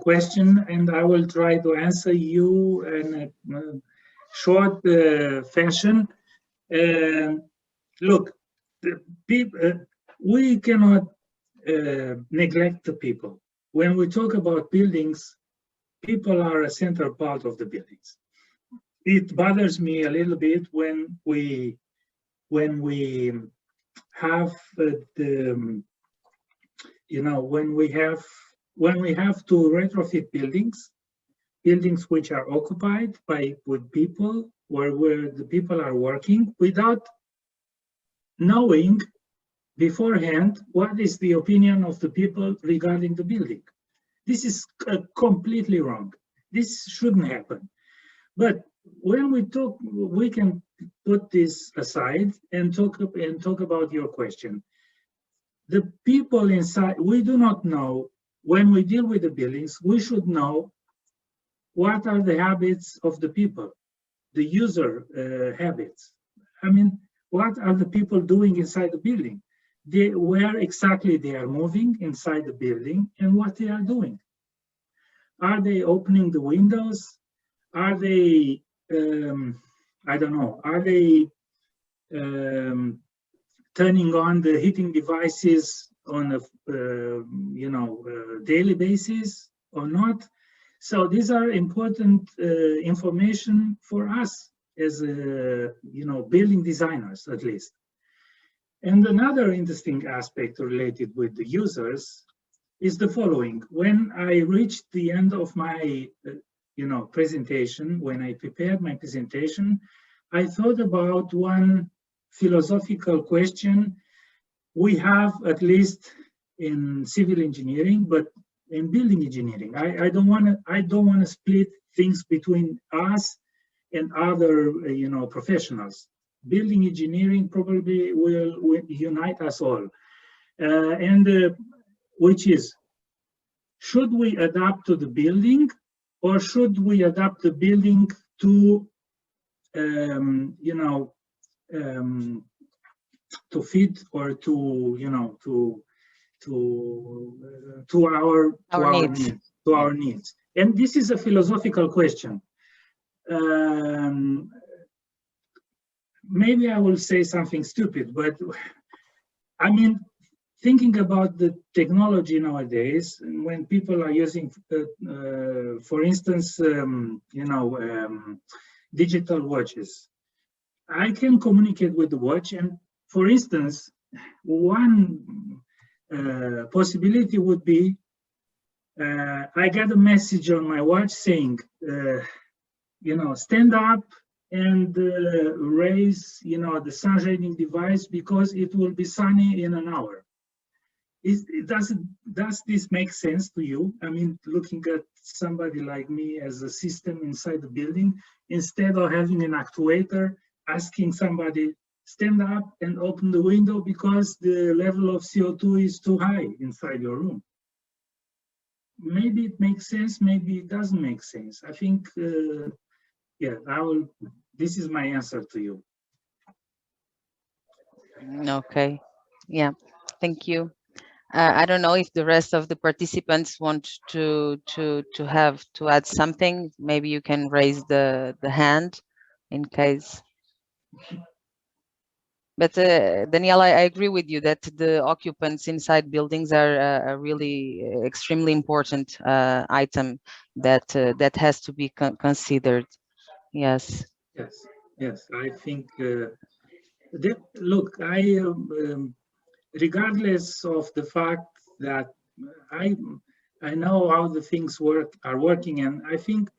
question, and I will try to answer you in a short fashion. Look, the people, we cannot neglect the people. When we talk about buildings, people are a central part of the buildings. It bothers me a little bit when we have when we have to retrofit buildings which are occupied with people, where the people are working without knowing beforehand what is the opinion of the people regarding the building. This is completely wrong. This shouldn't happen. But when we talk, we can put this aside and talk about your question. The people inside, we do not know, when we deal with the buildings, we should know what are the habits of the people, the user habits. I mean, what are the people doing inside the building? Where exactly they are moving inside the building and what they are doing. Are they opening the windows? Are they, I don't know, are they turning on the heating devices on a daily basis or not? So these are important information for us as building designers, at least. And another interesting aspect related with the users is the following. When I reached the end of my presentation, when I prepared my presentation, I thought about one philosophical question we have, at least in civil engineering, but in building engineering. I don't want to split things between us and other professionals. Building engineering probably will unite us all, which is, should we adapt to the building or should we adapt the building to, to fit or to, to our needs. And this is a philosophical question. Maybe I will say something stupid, but I mean, thinking about the technology nowadays, when people are using, for instance, digital watches, I can communicate with the watch. And for instance, one possibility would be, I got a message on my watch saying, stand up and raise, the sun shading device because it will be sunny in an hour. Does this make sense to you? I mean, looking at somebody like me as a system inside the building, instead of having an actuator asking somebody, stand up and open the window because the level of CO2 is too high inside your room. Maybe it makes sense, maybe it doesn't make sense. I think, yeah, this is my answer to you. Okay, yeah, thank you. I don't know if the rest of the participants want to add something. Maybe you can raise the hand in case. But Daniela, I agree with you that the occupants inside buildings are a really extremely important item that has to be considered. Yes. Yes. I think look, regardless of the fact that I know how the things are working, and I think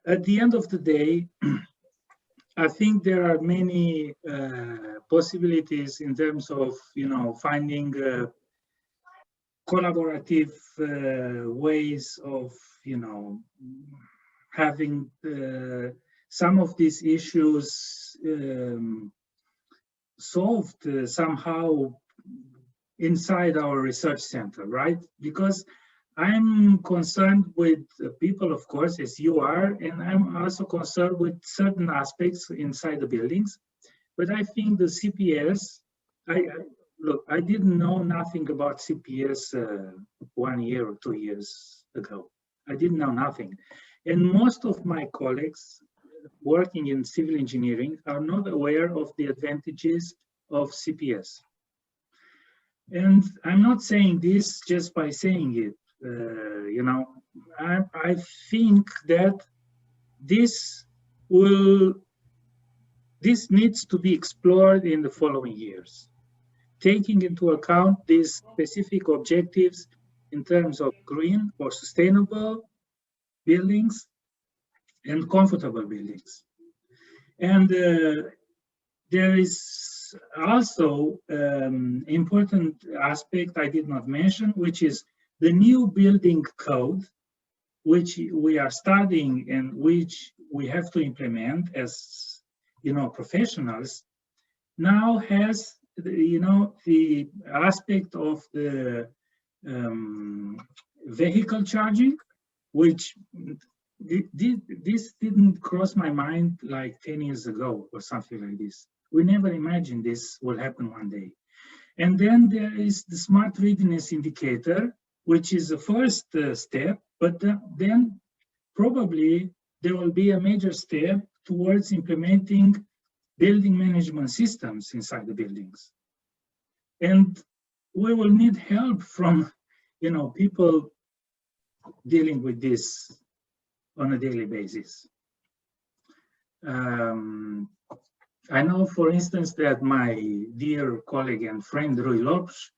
at the end of the day, I think there are many possibilities in terms of finding collaborative ways of having some of these issues solved somehow inside our research center, right? Because I'm concerned with people, of course, as you are, and I'm also concerned with certain aspects inside the buildings. But I think the CPS, look, I didn't know nothing about CPS 1 year or 2 years ago. I didn't know nothing. And most of my colleagues working in civil engineering are not aware of the advantages of CPS. And I'm not saying this just by saying it. I think that this needs to be explored in the following years, taking into account these specific objectives in terms of green or sustainable buildings and comfortable buildings. And there is also important aspect I did not mention, which is the new building code, which we are studying and which we have to implement as professionals, now has the aspect of the vehicle charging, which this didn't cross my mind like 10 years ago or something like this. We never imagined this will happen one day. And then there is the smart readiness indicator, which is the first step, but then probably there will be a major step towards implementing building management systems inside the buildings. And we will need help from people dealing with this on a daily basis. I know, for instance, that my dear colleague and friend Rui Lopes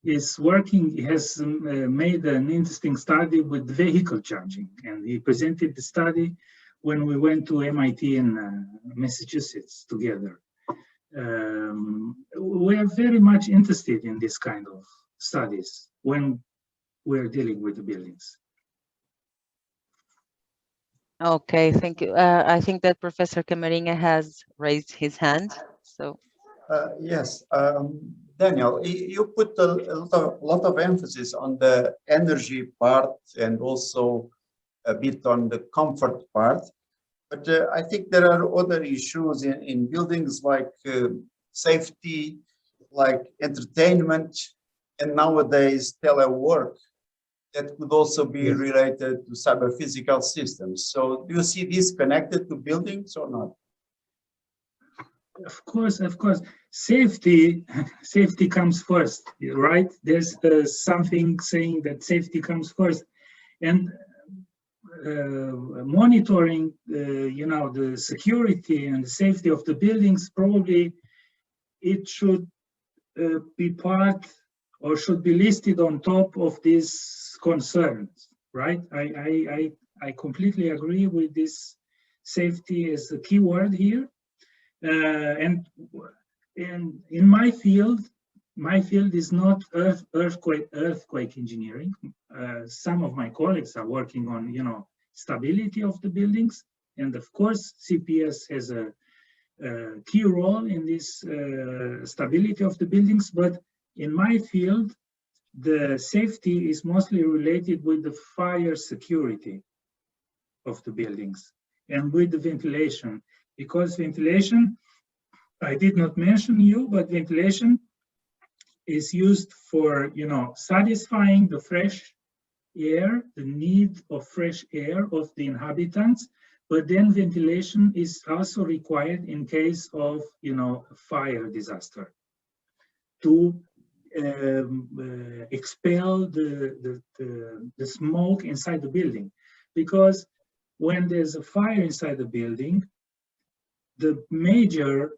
is working, has made an interesting study with vehicle charging, and he presented the study when we went to MIT in Massachusetts together. We are very much interested in this kind of studies when we're dealing with the buildings. Okay, thank you. I think that Professor Camarinha has raised his hand. So, yes, Daniel, you put a lot of emphasis on the energy part and also a bit on the comfort part, but I think there are other issues in buildings like safety, like entertainment, and nowadays telework that could also be related to cyber physical systems. So do you see this connected to buildings or not? Of course, safety comes first, right? There's something saying that safety comes first, and monitoring, the security and the safety of the buildings, probably it should be part or should be listed on top of these concerns, right? I completely agree with this. Safety is the key word here. And in my field is not earthquake engineering. Some of my colleagues are working on, stability of the buildings, and of course CPS has a key role in this stability of the buildings. But in my field, the safety is mostly related with the fire security of the buildings and with the ventilation. Because ventilation, I did not mention you, but ventilation is used for, satisfying the fresh air, the need of fresh air of the inhabitants. But then ventilation is also required in case of, a fire disaster to expel the smoke inside the building. Because when there's a fire inside the building, the major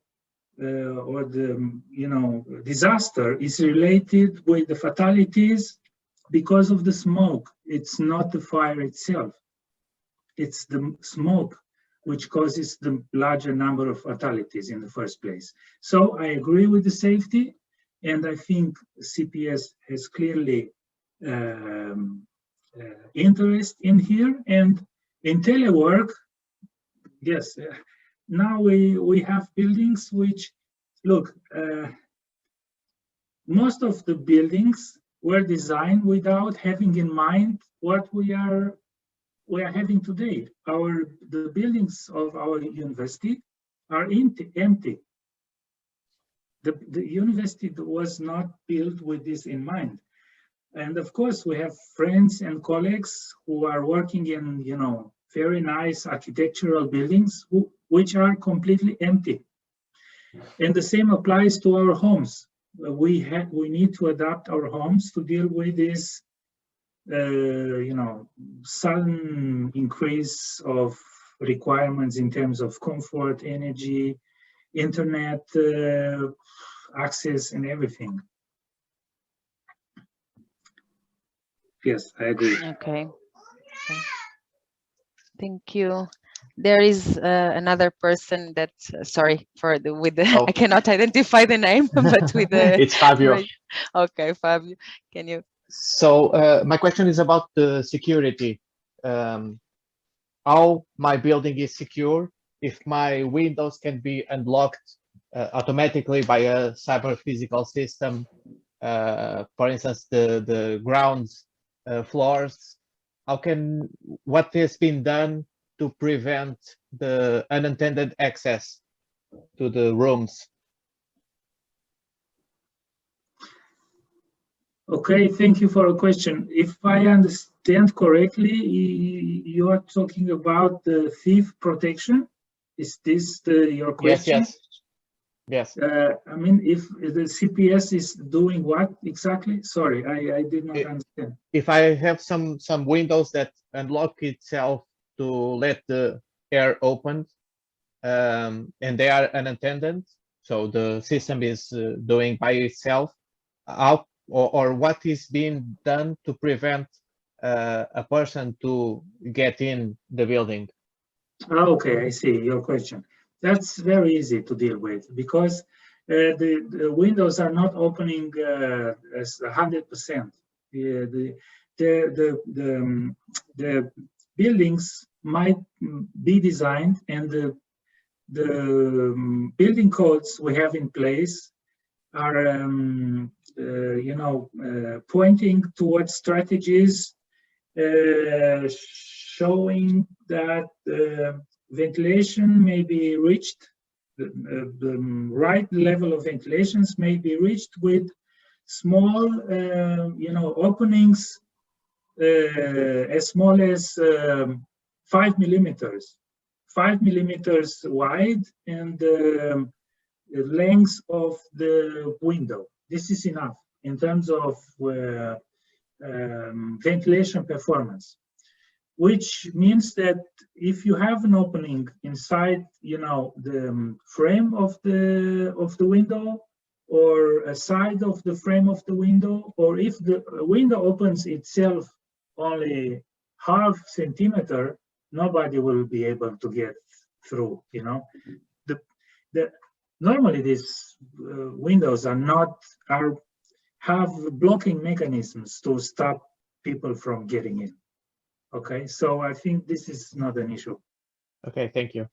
or the disaster is related with the fatalities because of the smoke. It's not the fire itself. It's the smoke which causes the larger number of fatalities in the first place. So I agree with the safety, and I think CPS has clearly interest in here. And in telework, yes, now we have buildings which, look, most of the buildings were designed without having in mind what we are having today. The buildings of our university are empty. The university was not built with this in mind. And of course, we have friends and colleagues who are working in, very nice architectural buildings which are completely empty. And the same applies to our homes. We need to adapt our homes to deal with this, sudden increase of requirements in terms of comfort, energy, internet access, and everything. Yes, I agree. Okay. Thank you. There is another person that, sorry for I cannot identify the name, but with the. It's Fabio. Okay, Fabio, can you? So my question is about the security. How my building is secure, if my windows can be unlocked automatically by a cyber physical system, for instance, the ground floors. What has been done to prevent the unintended access to the rooms? Okay, thank you for a question. If I understand correctly, you are talking about the thief protection. Is this your question? Yes. I mean, if the CPS is doing what exactly? Sorry, I did not understand. If I have some windows that unlock itself to let the air open, and they are unattended, so the system is doing by itself, or what is being done to prevent a person to get in the building? Okay, I see your question. That's very easy to deal with because the windows are not opening as 100%. The buildings might be designed, and the building codes we have in place are pointing towards strategies showing that ventilation may be reached, the right level of ventilations may be reached with small, openings as small as 5 millimeters, 5 millimeters wide, and the length of the window. This is enough in terms of ventilation performance, which means that if you have an opening inside, the frame of the window, or a side of the frame of the window, or if the window opens itself only half centimeter, nobody will be able to get through. Normally these windows have blocking mechanisms to stop people from getting in. Okay, so I think this is not an issue. Okay, thank you.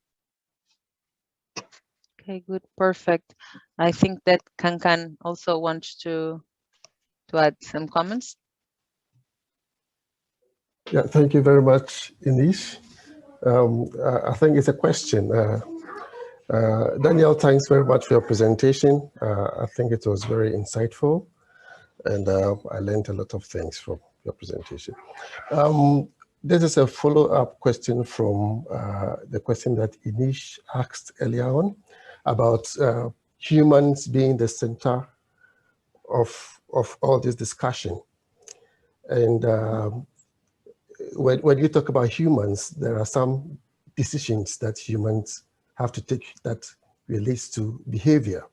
Okay, good, perfect. I think that Kankan also wants to add some comments. Yeah, thank you very much, Inish. I think it's a question. Daniel, thanks very much for your presentation. I think it was very insightful, and I learned a lot of things from your presentation. This is a follow-up question from the question that Inish asked earlier on about humans being the center of all this discussion. And when you talk about humans, there are some decisions that humans have to take that relates to behavior.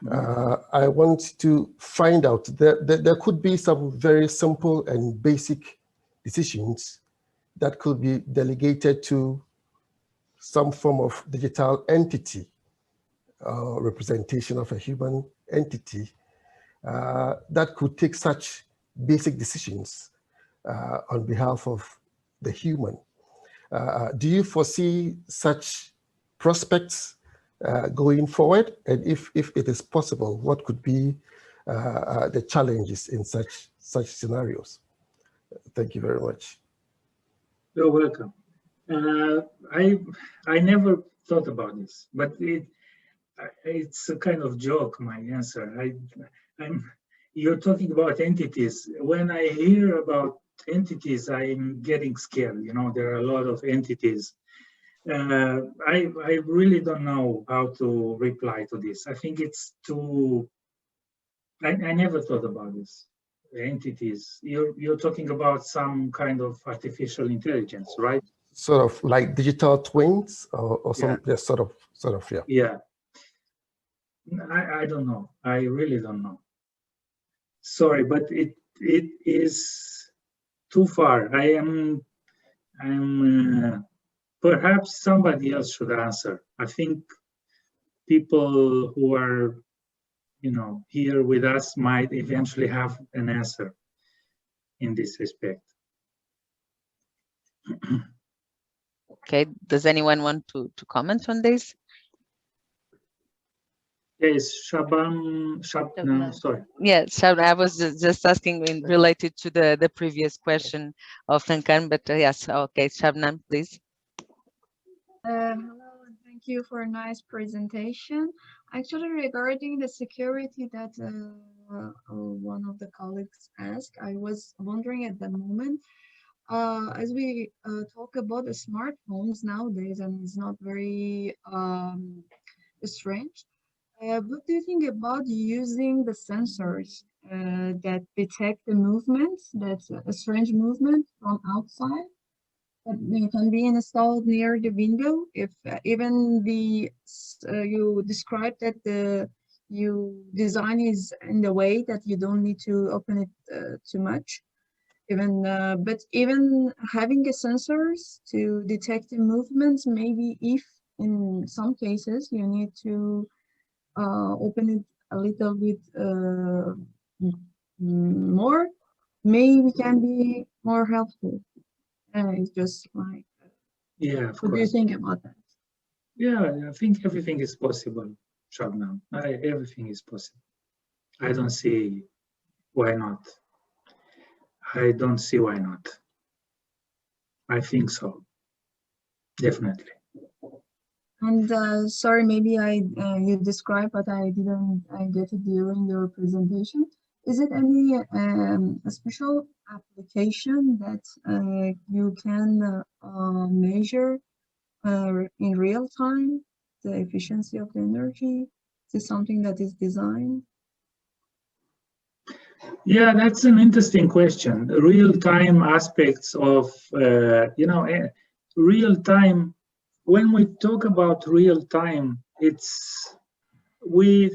I want to find out that there could be some very simple and basic decisions that could be delegated to some form of digital entity, representation of a human entity that could take such basic decisions on behalf of the human. Do you foresee such prospects going forward? And if it is possible, what could be the challenges in such scenarios? Thank you very much. You're welcome. I never thought about this, but it's a kind of joke, my answer. You're talking about entities. When I hear about entities, I'm getting scared. There are a lot of entities. I really don't know how to reply to this. I think it's too. I never thought about this. Entities. You're talking about some kind of artificial intelligence, right? Sort of like digital twins, or some, yeah, sort of, yeah. Yeah. I don't know. I really don't know. Sorry, but it is too far. I'm perhaps somebody else should answer. I think people who are, here with us might eventually have an answer in this respect. Okay, does anyone want to comment on this? Yes, Shabnam, sorry. Yeah, Shabnam, I was just asking related to the previous question of Kankan, but yes, okay, Shabnam, please. Hello, and thank you for a nice presentation. Actually, regarding the security that one of the colleagues asked, I was wondering at the moment, as we talk about the smartphones nowadays, and it's not very strange. What do you think about using the sensors that detect the movements, that's a strange movement from outside? That can be installed near the window. If even you describe that you design is in the way that you don't need to open it too much. But even having a sensors to detect the movements, maybe if in some cases you need to open it a little bit more, maybe can be more helpful. It's just like, yeah. Of what do you course. think about that? Yeah, I think everything is possible, Shabnam. Everything is possible. I don't see why not. I don't see why not. I think so. Definitely. And sorry, maybe you described, but I didn't get it during your presentation. Is it any a special application that you can measure in real time the efficiency of the energy? Is it something that is designed? Yeah, that's an interesting question. Real-time aspects of, real-time. When we talk about real-time, we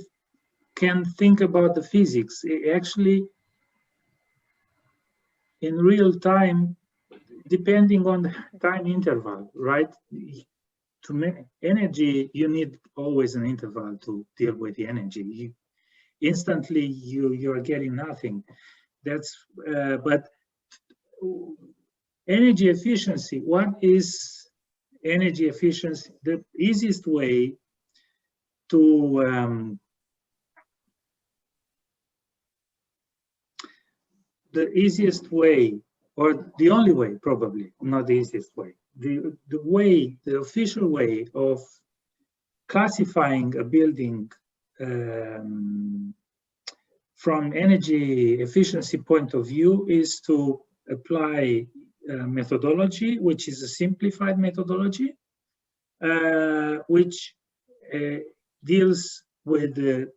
can think about the physics. Actually, in real-time, depending on the time interval, right? To make energy, you need always an interval to deal with the energy. Instantly, you're getting nothing. That's but energy efficiency. What is energy efficiency? The easiest way to or the only way, probably not the easiest way, the official way of classifying a building from energy efficiency point of view is to apply methodology, which is a simplified methodology, which deals with the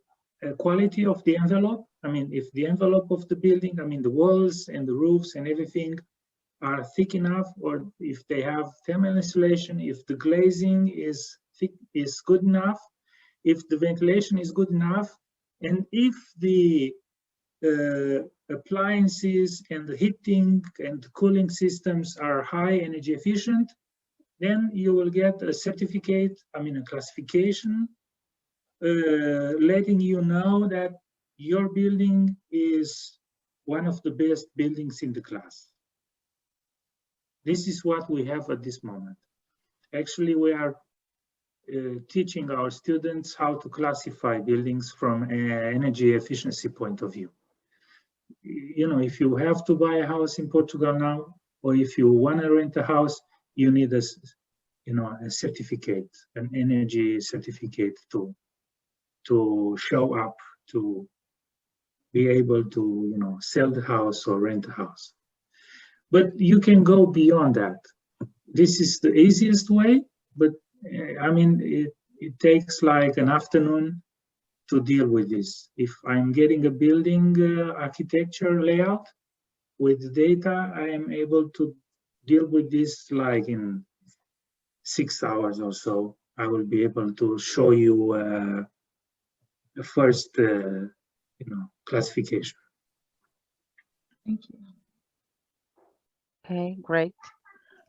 quality of the envelope. I mean, if the envelope of the building, I mean, the walls and the roofs and everything are thick enough, or if they have thermal insulation, if the glazing is good enough, if the ventilation is good enough, and if the appliances and the heating and the cooling systems are high energy efficient, then you will get a certificate, I mean, a classification, letting you know that your building is one of the best buildings in the class. This is what we have at this moment. Actually, we are teaching our students how to classify buildings from an energy efficiency point of view. You know, if you have to buy a house in Portugal now, or if you want to rent a house, you need a certificate, an energy certificate to show up, to be able to, sell the house or rent a house. But you can go beyond that. This is the easiest way, but I mean, it takes like an afternoon to deal with this. If I'm getting a building architecture layout with data, I am able to deal with this like in 6 hours or so. I will be able to show you the first, classification. Thank you. Okay, great.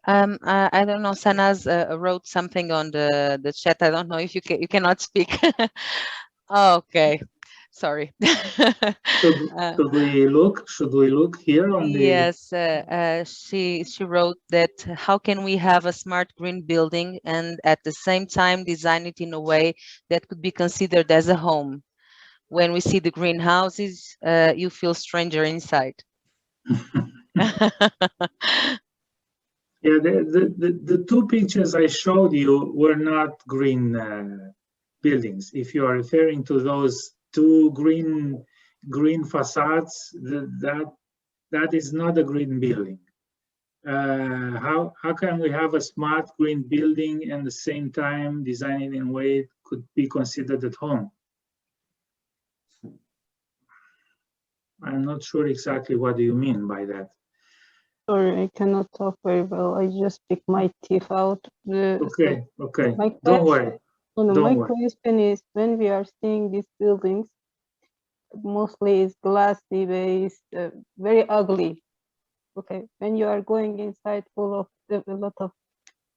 I don't know, Sanaz wrote something on the chat. I don't know if you cannot speak. Oh, okay, sorry. Should we look here on the? Yes, she wrote that how can we have a smart green building and at the same time design it in a way that could be considered as a home? When we see the greenhouses, you feel stranger inside. Yeah, the two pictures I showed you were not green buildings. If you are referring to those two green facades, that is not a green building. How can we have a smart green building and at the same time design it in a way it could be considered at home? I'm not sure exactly what do you mean by that. Sorry, I cannot talk very well. I just pick my teeth out. Okay. Don't worry. My question is, when we are seeing these buildings, mostly it's glassy based, very ugly. Okay, when you are going inside full of a lot of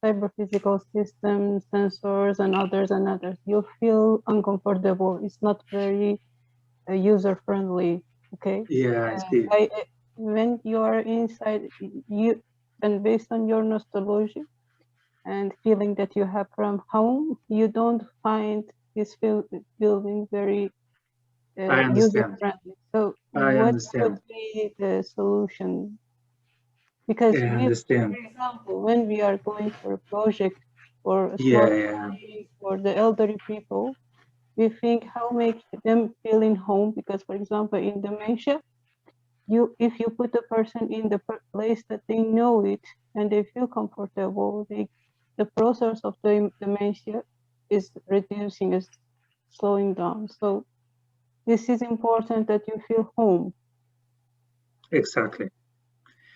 cyber physical systems, sensors, and others, you feel uncomfortable. It's not very user friendly. Okay. Yeah, I see. When you are inside, and based on your nostalgia and feeling that you have from home, you don't find this building very user friendly. So what would be the solution? Because I we, understand. for example, when we are going for a project or a Yeah, small yeah. family for the elderly people, we think how make them feel in home. Because, for example, in dementia, if you put a person in the place that they know it and they feel comfortable, the process of the dementia is reducing, is slowing down. So this is important that you feel home. Exactly.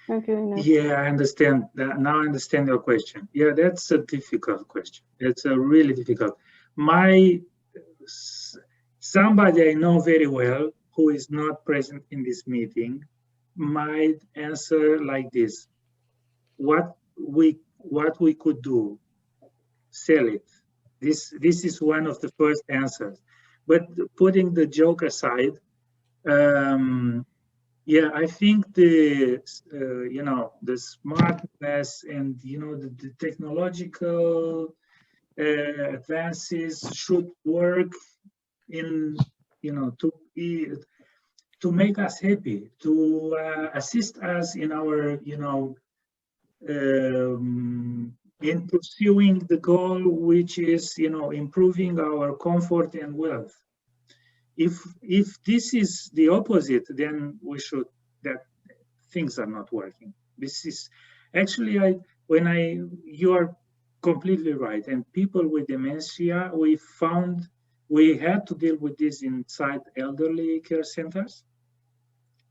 Thank you, Ines. Yeah, I understand that. Now I understand your question. Yeah, that's a difficult question. It's a really difficult. Somebody I know very well who is not present in this meeting might answer like this: what we could do, sell it. This is one of the first answers. But putting the joke aside, yeah, I think the the smartness and the technological advances should work in to make us happy, to assist us in our in pursuing the goal, which is improving our comfort and wealth. If this is the opposite, then we should that things are not working. This is actually you are completely right. And people with dementia, we had to deal with this inside elderly care centers,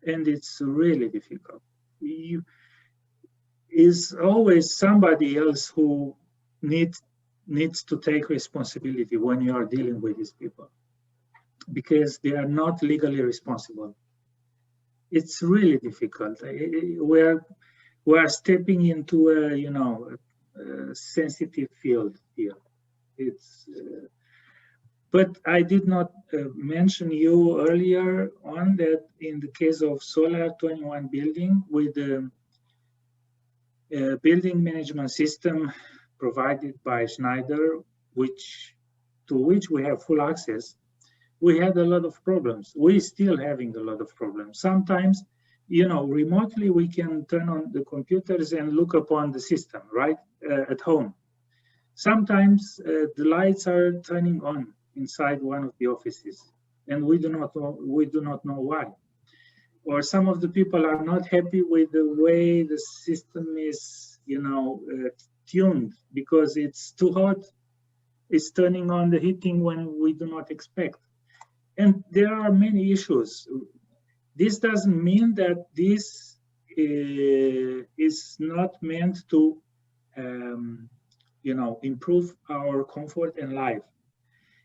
and it's really difficult. Is always somebody else who needs to take responsibility when you are dealing with these people, because they are not legally responsible. It's really difficult. We are stepping into a sensitive field here. But I did not mention you earlier on that in the case of Solar 21 building, with the building management system provided by Schneider, to which we have full access, we had a lot of problems. We're still having a lot of problems. Sometimes, remotely we can turn on the computers and look upon the system, right, at home. Sometimes the lights are turning on inside one of the offices, and we do not know why. Or some of the people are not happy with the way the system is, tuned, because it's too hot. It's turning on the heating when we do not expect. And there are many issues. This doesn't mean that this is not meant to, improve our comfort and life.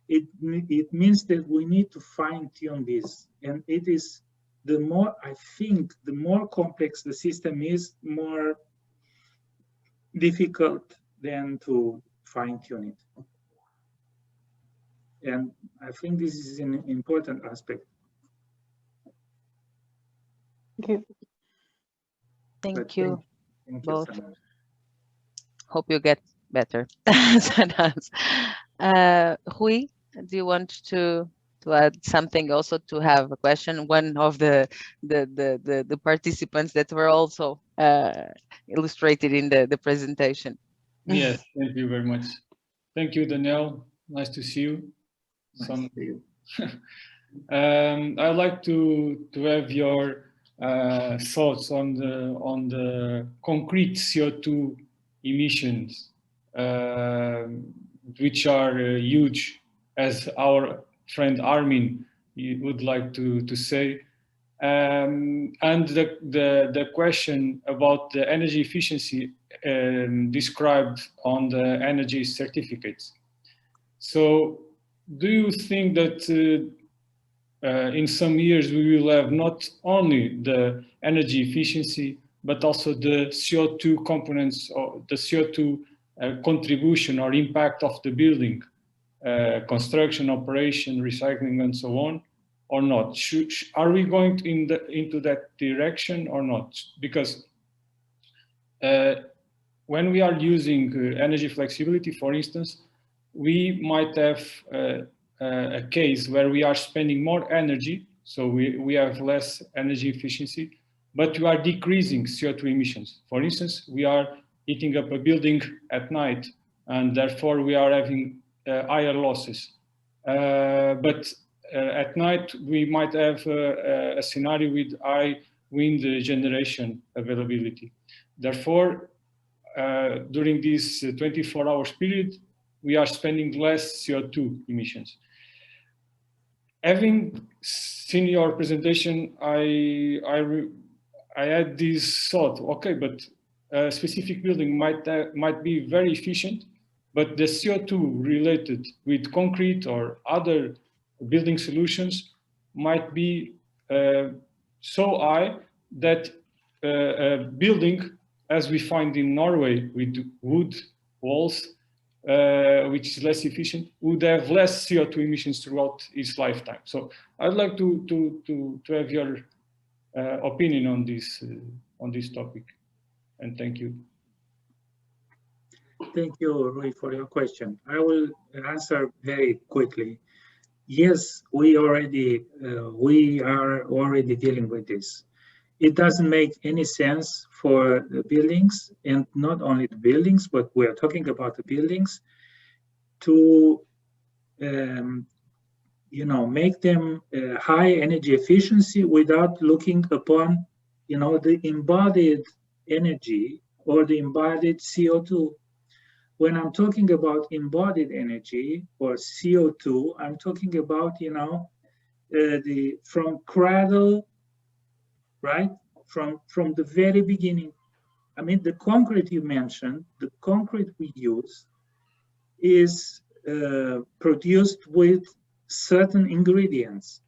It means that we need to fine tune this. And it is the more complex the system is, more difficult than to fine tune it. And I think this is an important aspect. Thank you. Thank you both. So much. Hope you get better. Rui, do you want to add something, also to have a question? One of the participants that were also illustrated in the presentation. Yes, thank you very much. Thank you, Danielle. Nice to see you. Nice to see you. I'd like to have your thoughts on the concrete CO2 emissions, which are huge, as our friend Armin would like to say, and the question about the energy efficiency described on the energy certificates. So, do you think that in some years we will have not only the energy efficiency, but also the CO2 components, or the CO2 contribution or impact of the building, construction, operation, recycling, and so on, or not? Are we going into that direction or not? Because when we are using energy flexibility, for instance, we might have a case where we are spending more energy, so we have less energy efficiency, but we are decreasing CO2 emissions. For instance, we are heating up a building at night, and therefore we are having higher losses. But at night, we might have a scenario with high wind generation availability. Therefore, during this 24-hour period, we are spending less CO2 emissions. Having seen your presentation, I had this thought, okay, but a specific building might be very efficient, but the CO2 related with concrete or other building solutions might be so high that a building, as we find in Norway with wood walls, which is less efficient, would have less CO2 emissions throughout its lifetime. So I'd like to have your opinion on this topic, and thank you. Thank you, Rui, for your question. I will answer very quickly. Yes, we are already dealing with this. It doesn't make any sense for the buildings, and not only the buildings, but we are talking about the buildings, to make them high energy efficiency without looking upon the embodied energy or the embodied CO2. When I'm talking about embodied energy or CO2, I'm talking about from cradle, right? From the very beginning. I mean, the concrete you mentioned, the concrete we use is produced with certain ingredients.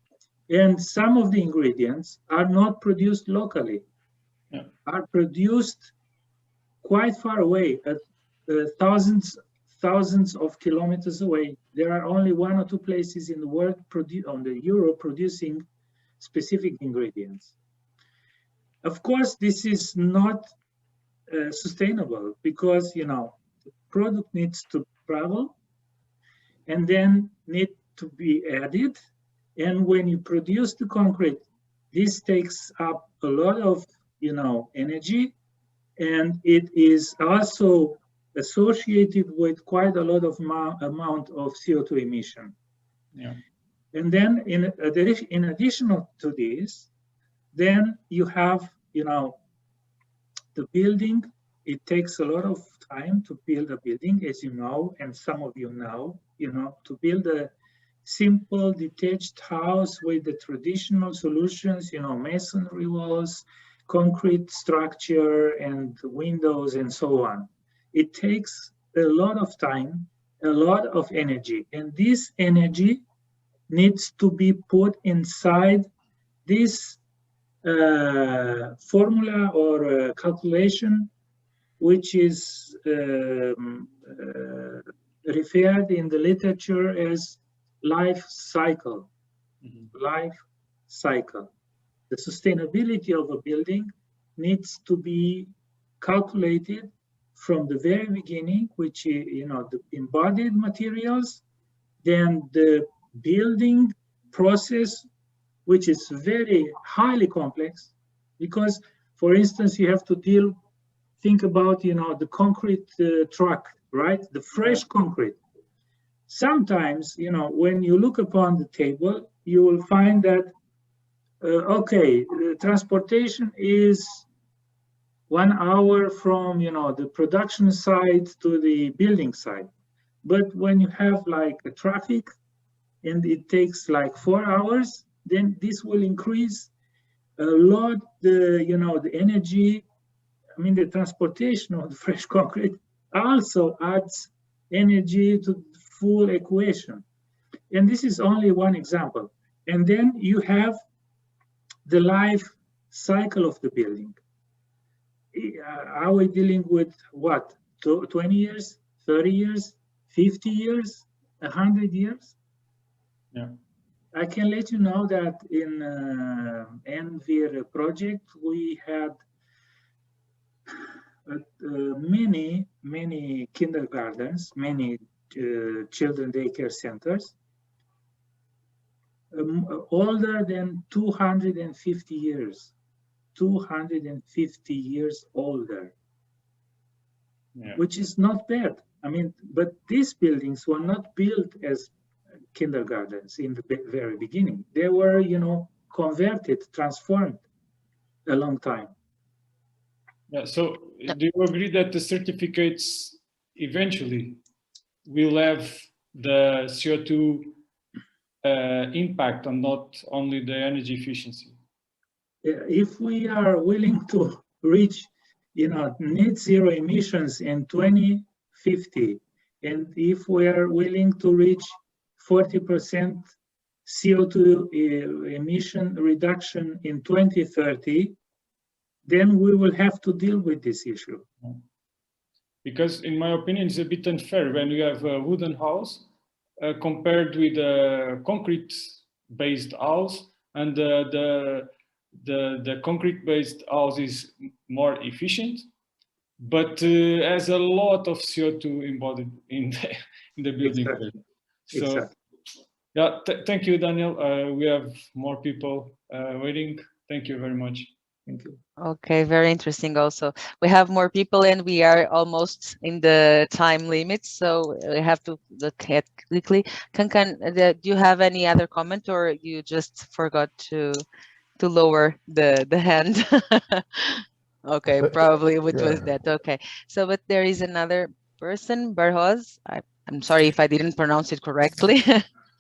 And some of the ingredients are not produced locally, are produced quite far away, at thousands of kilometers away. There are only 1 or 2 places in the world on the Europe producing specific ingredients. Of course, this is not sustainable because the product needs to travel and then need to be added. And when you produce the concrete, this takes up a lot of energy, and it is also associated with quite a lot of amount of CO2 emission. Yeah. And then in addition to this, then you have the building. It takes a lot of time to build a building, as you know, and some of you know, to build a simple detached house with the traditional solutions, masonry walls, concrete structure, and windows, and so on. It takes a lot of time, a lot of energy, and this energy needs to be put inside this formula or calculation, which is referred in the literature as life cycle. Life cycle. The sustainability of a building needs to be calculated from the very beginning, which is, the embodied materials, then the building process, which is very highly complex, because, for instance, you have to think about, the concrete truck, right? The fresh concrete. Sometimes, when you look upon the table, you will find that, okay, the transportation is 1 hour from, the production site to the building site. But when you have like a traffic and it takes like 4 hours, then this will increase a lot the energy. I mean, the transportation of the fresh concrete also adds energy to the full equation. And this is only one example. And then you have the life cycle of the building. Are we dealing with what? 20 years, 30 years, 50 years, 100 years? Yeah. I can let you know that in NVIR project, we had many kindergartens, many children daycare centers, older than 250 years. 250 years older, Yeah. which is not bad. I mean, but these buildings were not built as kindergartens in the very beginning. They were, you know, converted, transformed a long time. Yeah. So, do you agree that the certificates eventually will have the CO2 impact on not only the energy efficiency? If we are willing to reach, you know, net zero emissions in 2050, and if we are willing to reach 40% CO2 emission reduction in 2030, then we will have to deal with this issue. Because in my opinion, it's a bit unfair when you have a wooden house compared with a concrete-based house, and the concrete-based house is more efficient, but has a lot of CO2 embodied in the building. Exactly. So, Exactly. yeah, thank you, Daniel. We have more people waiting. Thank you very much. Thank you. Okay, very interesting also. We have more people and we are almost in the time limit, so we have to look at quickly. Kankan, do you have any other comment, or you just forgot to lower the hand? Okay, probably it was that. Okay, so but there is another person, Barhoz. I'm sorry if I didn't pronounce it correctly.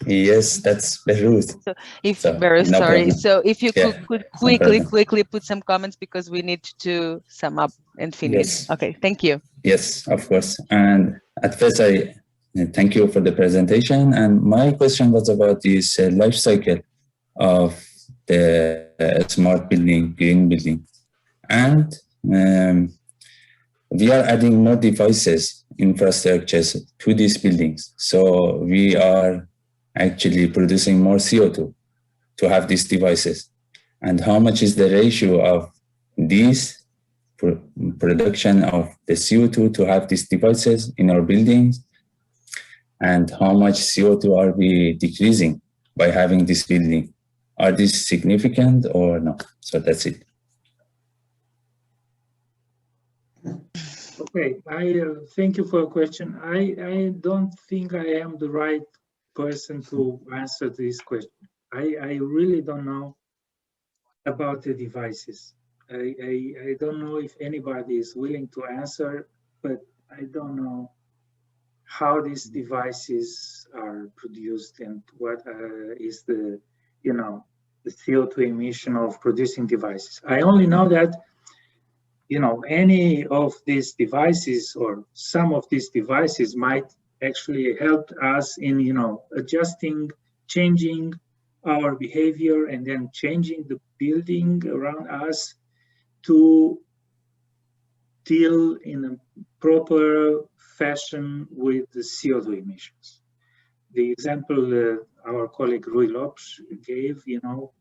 Yes, that's Beirut. So if So, very no sorry. problem. So if you Yeah, could no problem. quickly put some comments, because we need to sum up and finish. Yes. Okay, thank you. Yes, of course. And at first, I thank you for the presentation. And my question was about this life cycle of the smart building, green building. And we are adding more devices, infrastructures to these buildings. So we are actually producing more CO2 to have these devices. And how much is the ratio of these production of the CO2 to have these devices in our buildings? And how much CO2 are we decreasing by having this building? Are these significant or no? So that's it. Okay, I thank you for your question. I don't think I am the right person to answer this question. I really don't know about the devices. I don't know if anybody is willing to answer, but I don't know how these devices are produced and what is the, you know, the CO2 emission of producing devices. I only know that, you know, any of these devices or some of these devices might actually help us in, you know, adjusting, changing our behavior, and then changing the building around us to deal in a proper fashion with the CO2 emissions. The example our colleague Rui Lopes gave, you know,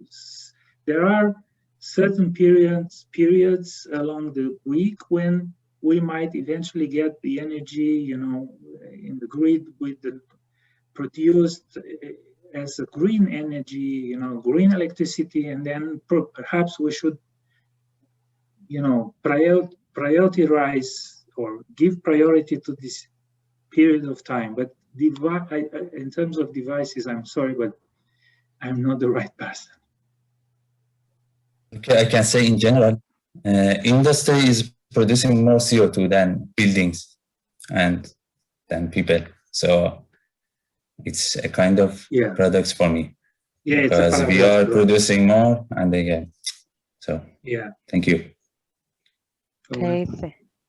there are certain periods along the week when we might eventually get the energy, you know, in the grid with the produced as a green energy, you know, green electricity, and then perhaps we should, you know, prioritize or give priority to this period of time. But in terms of devices, I'm sorry, but I'm not the right person. Okay, I can say in general, industry is producing more CO2 than buildings and than people. So it's a kind of products for me. Yeah, because we are producing more, and again, so yeah. Thank you. Okay,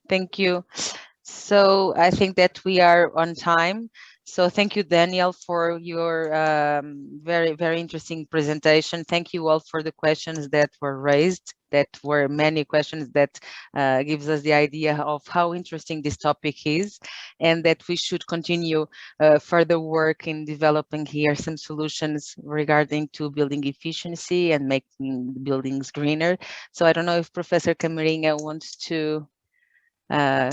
thank you. So I think that we are on time. So thank you, Daniel, for your very, very interesting presentation. Thank you all for the questions that were raised. That were many questions that gives us the idea of how interesting this topic is, and that we should continue further work in developing here some solutions regarding to building efficiency and making buildings greener. So I don't know if Professor Camarinha wants to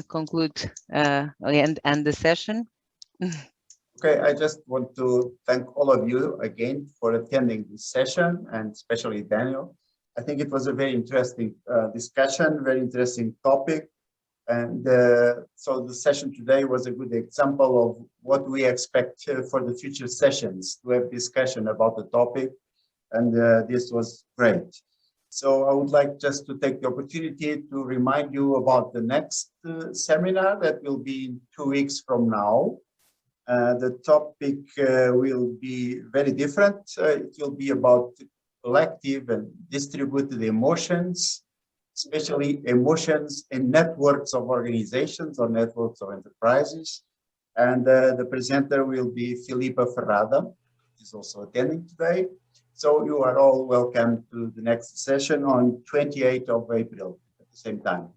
conclude and end the session. Okay, I just want to thank all of you again for attending this session, and especially Daniel. I think it was a very interesting discussion, very interesting topic. And so the session today was a good example of what we expect for the future sessions, to have discussion about the topic. And this was great. So I would like just to take the opportunity to remind you about the next seminar that will be in 2 weeks from now. The topic will be very different. It will be about collective and distributed emotions, especially emotions in networks of organizations or networks of enterprises. And the presenter will be Filipa Ferrada, who is also attending today. So you are all welcome to the next session on 28th of April at the same time.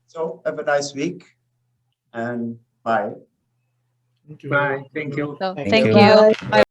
So have a nice week and bye. Bye. Thank you. So, Thank thank you. you. Bye. Bye.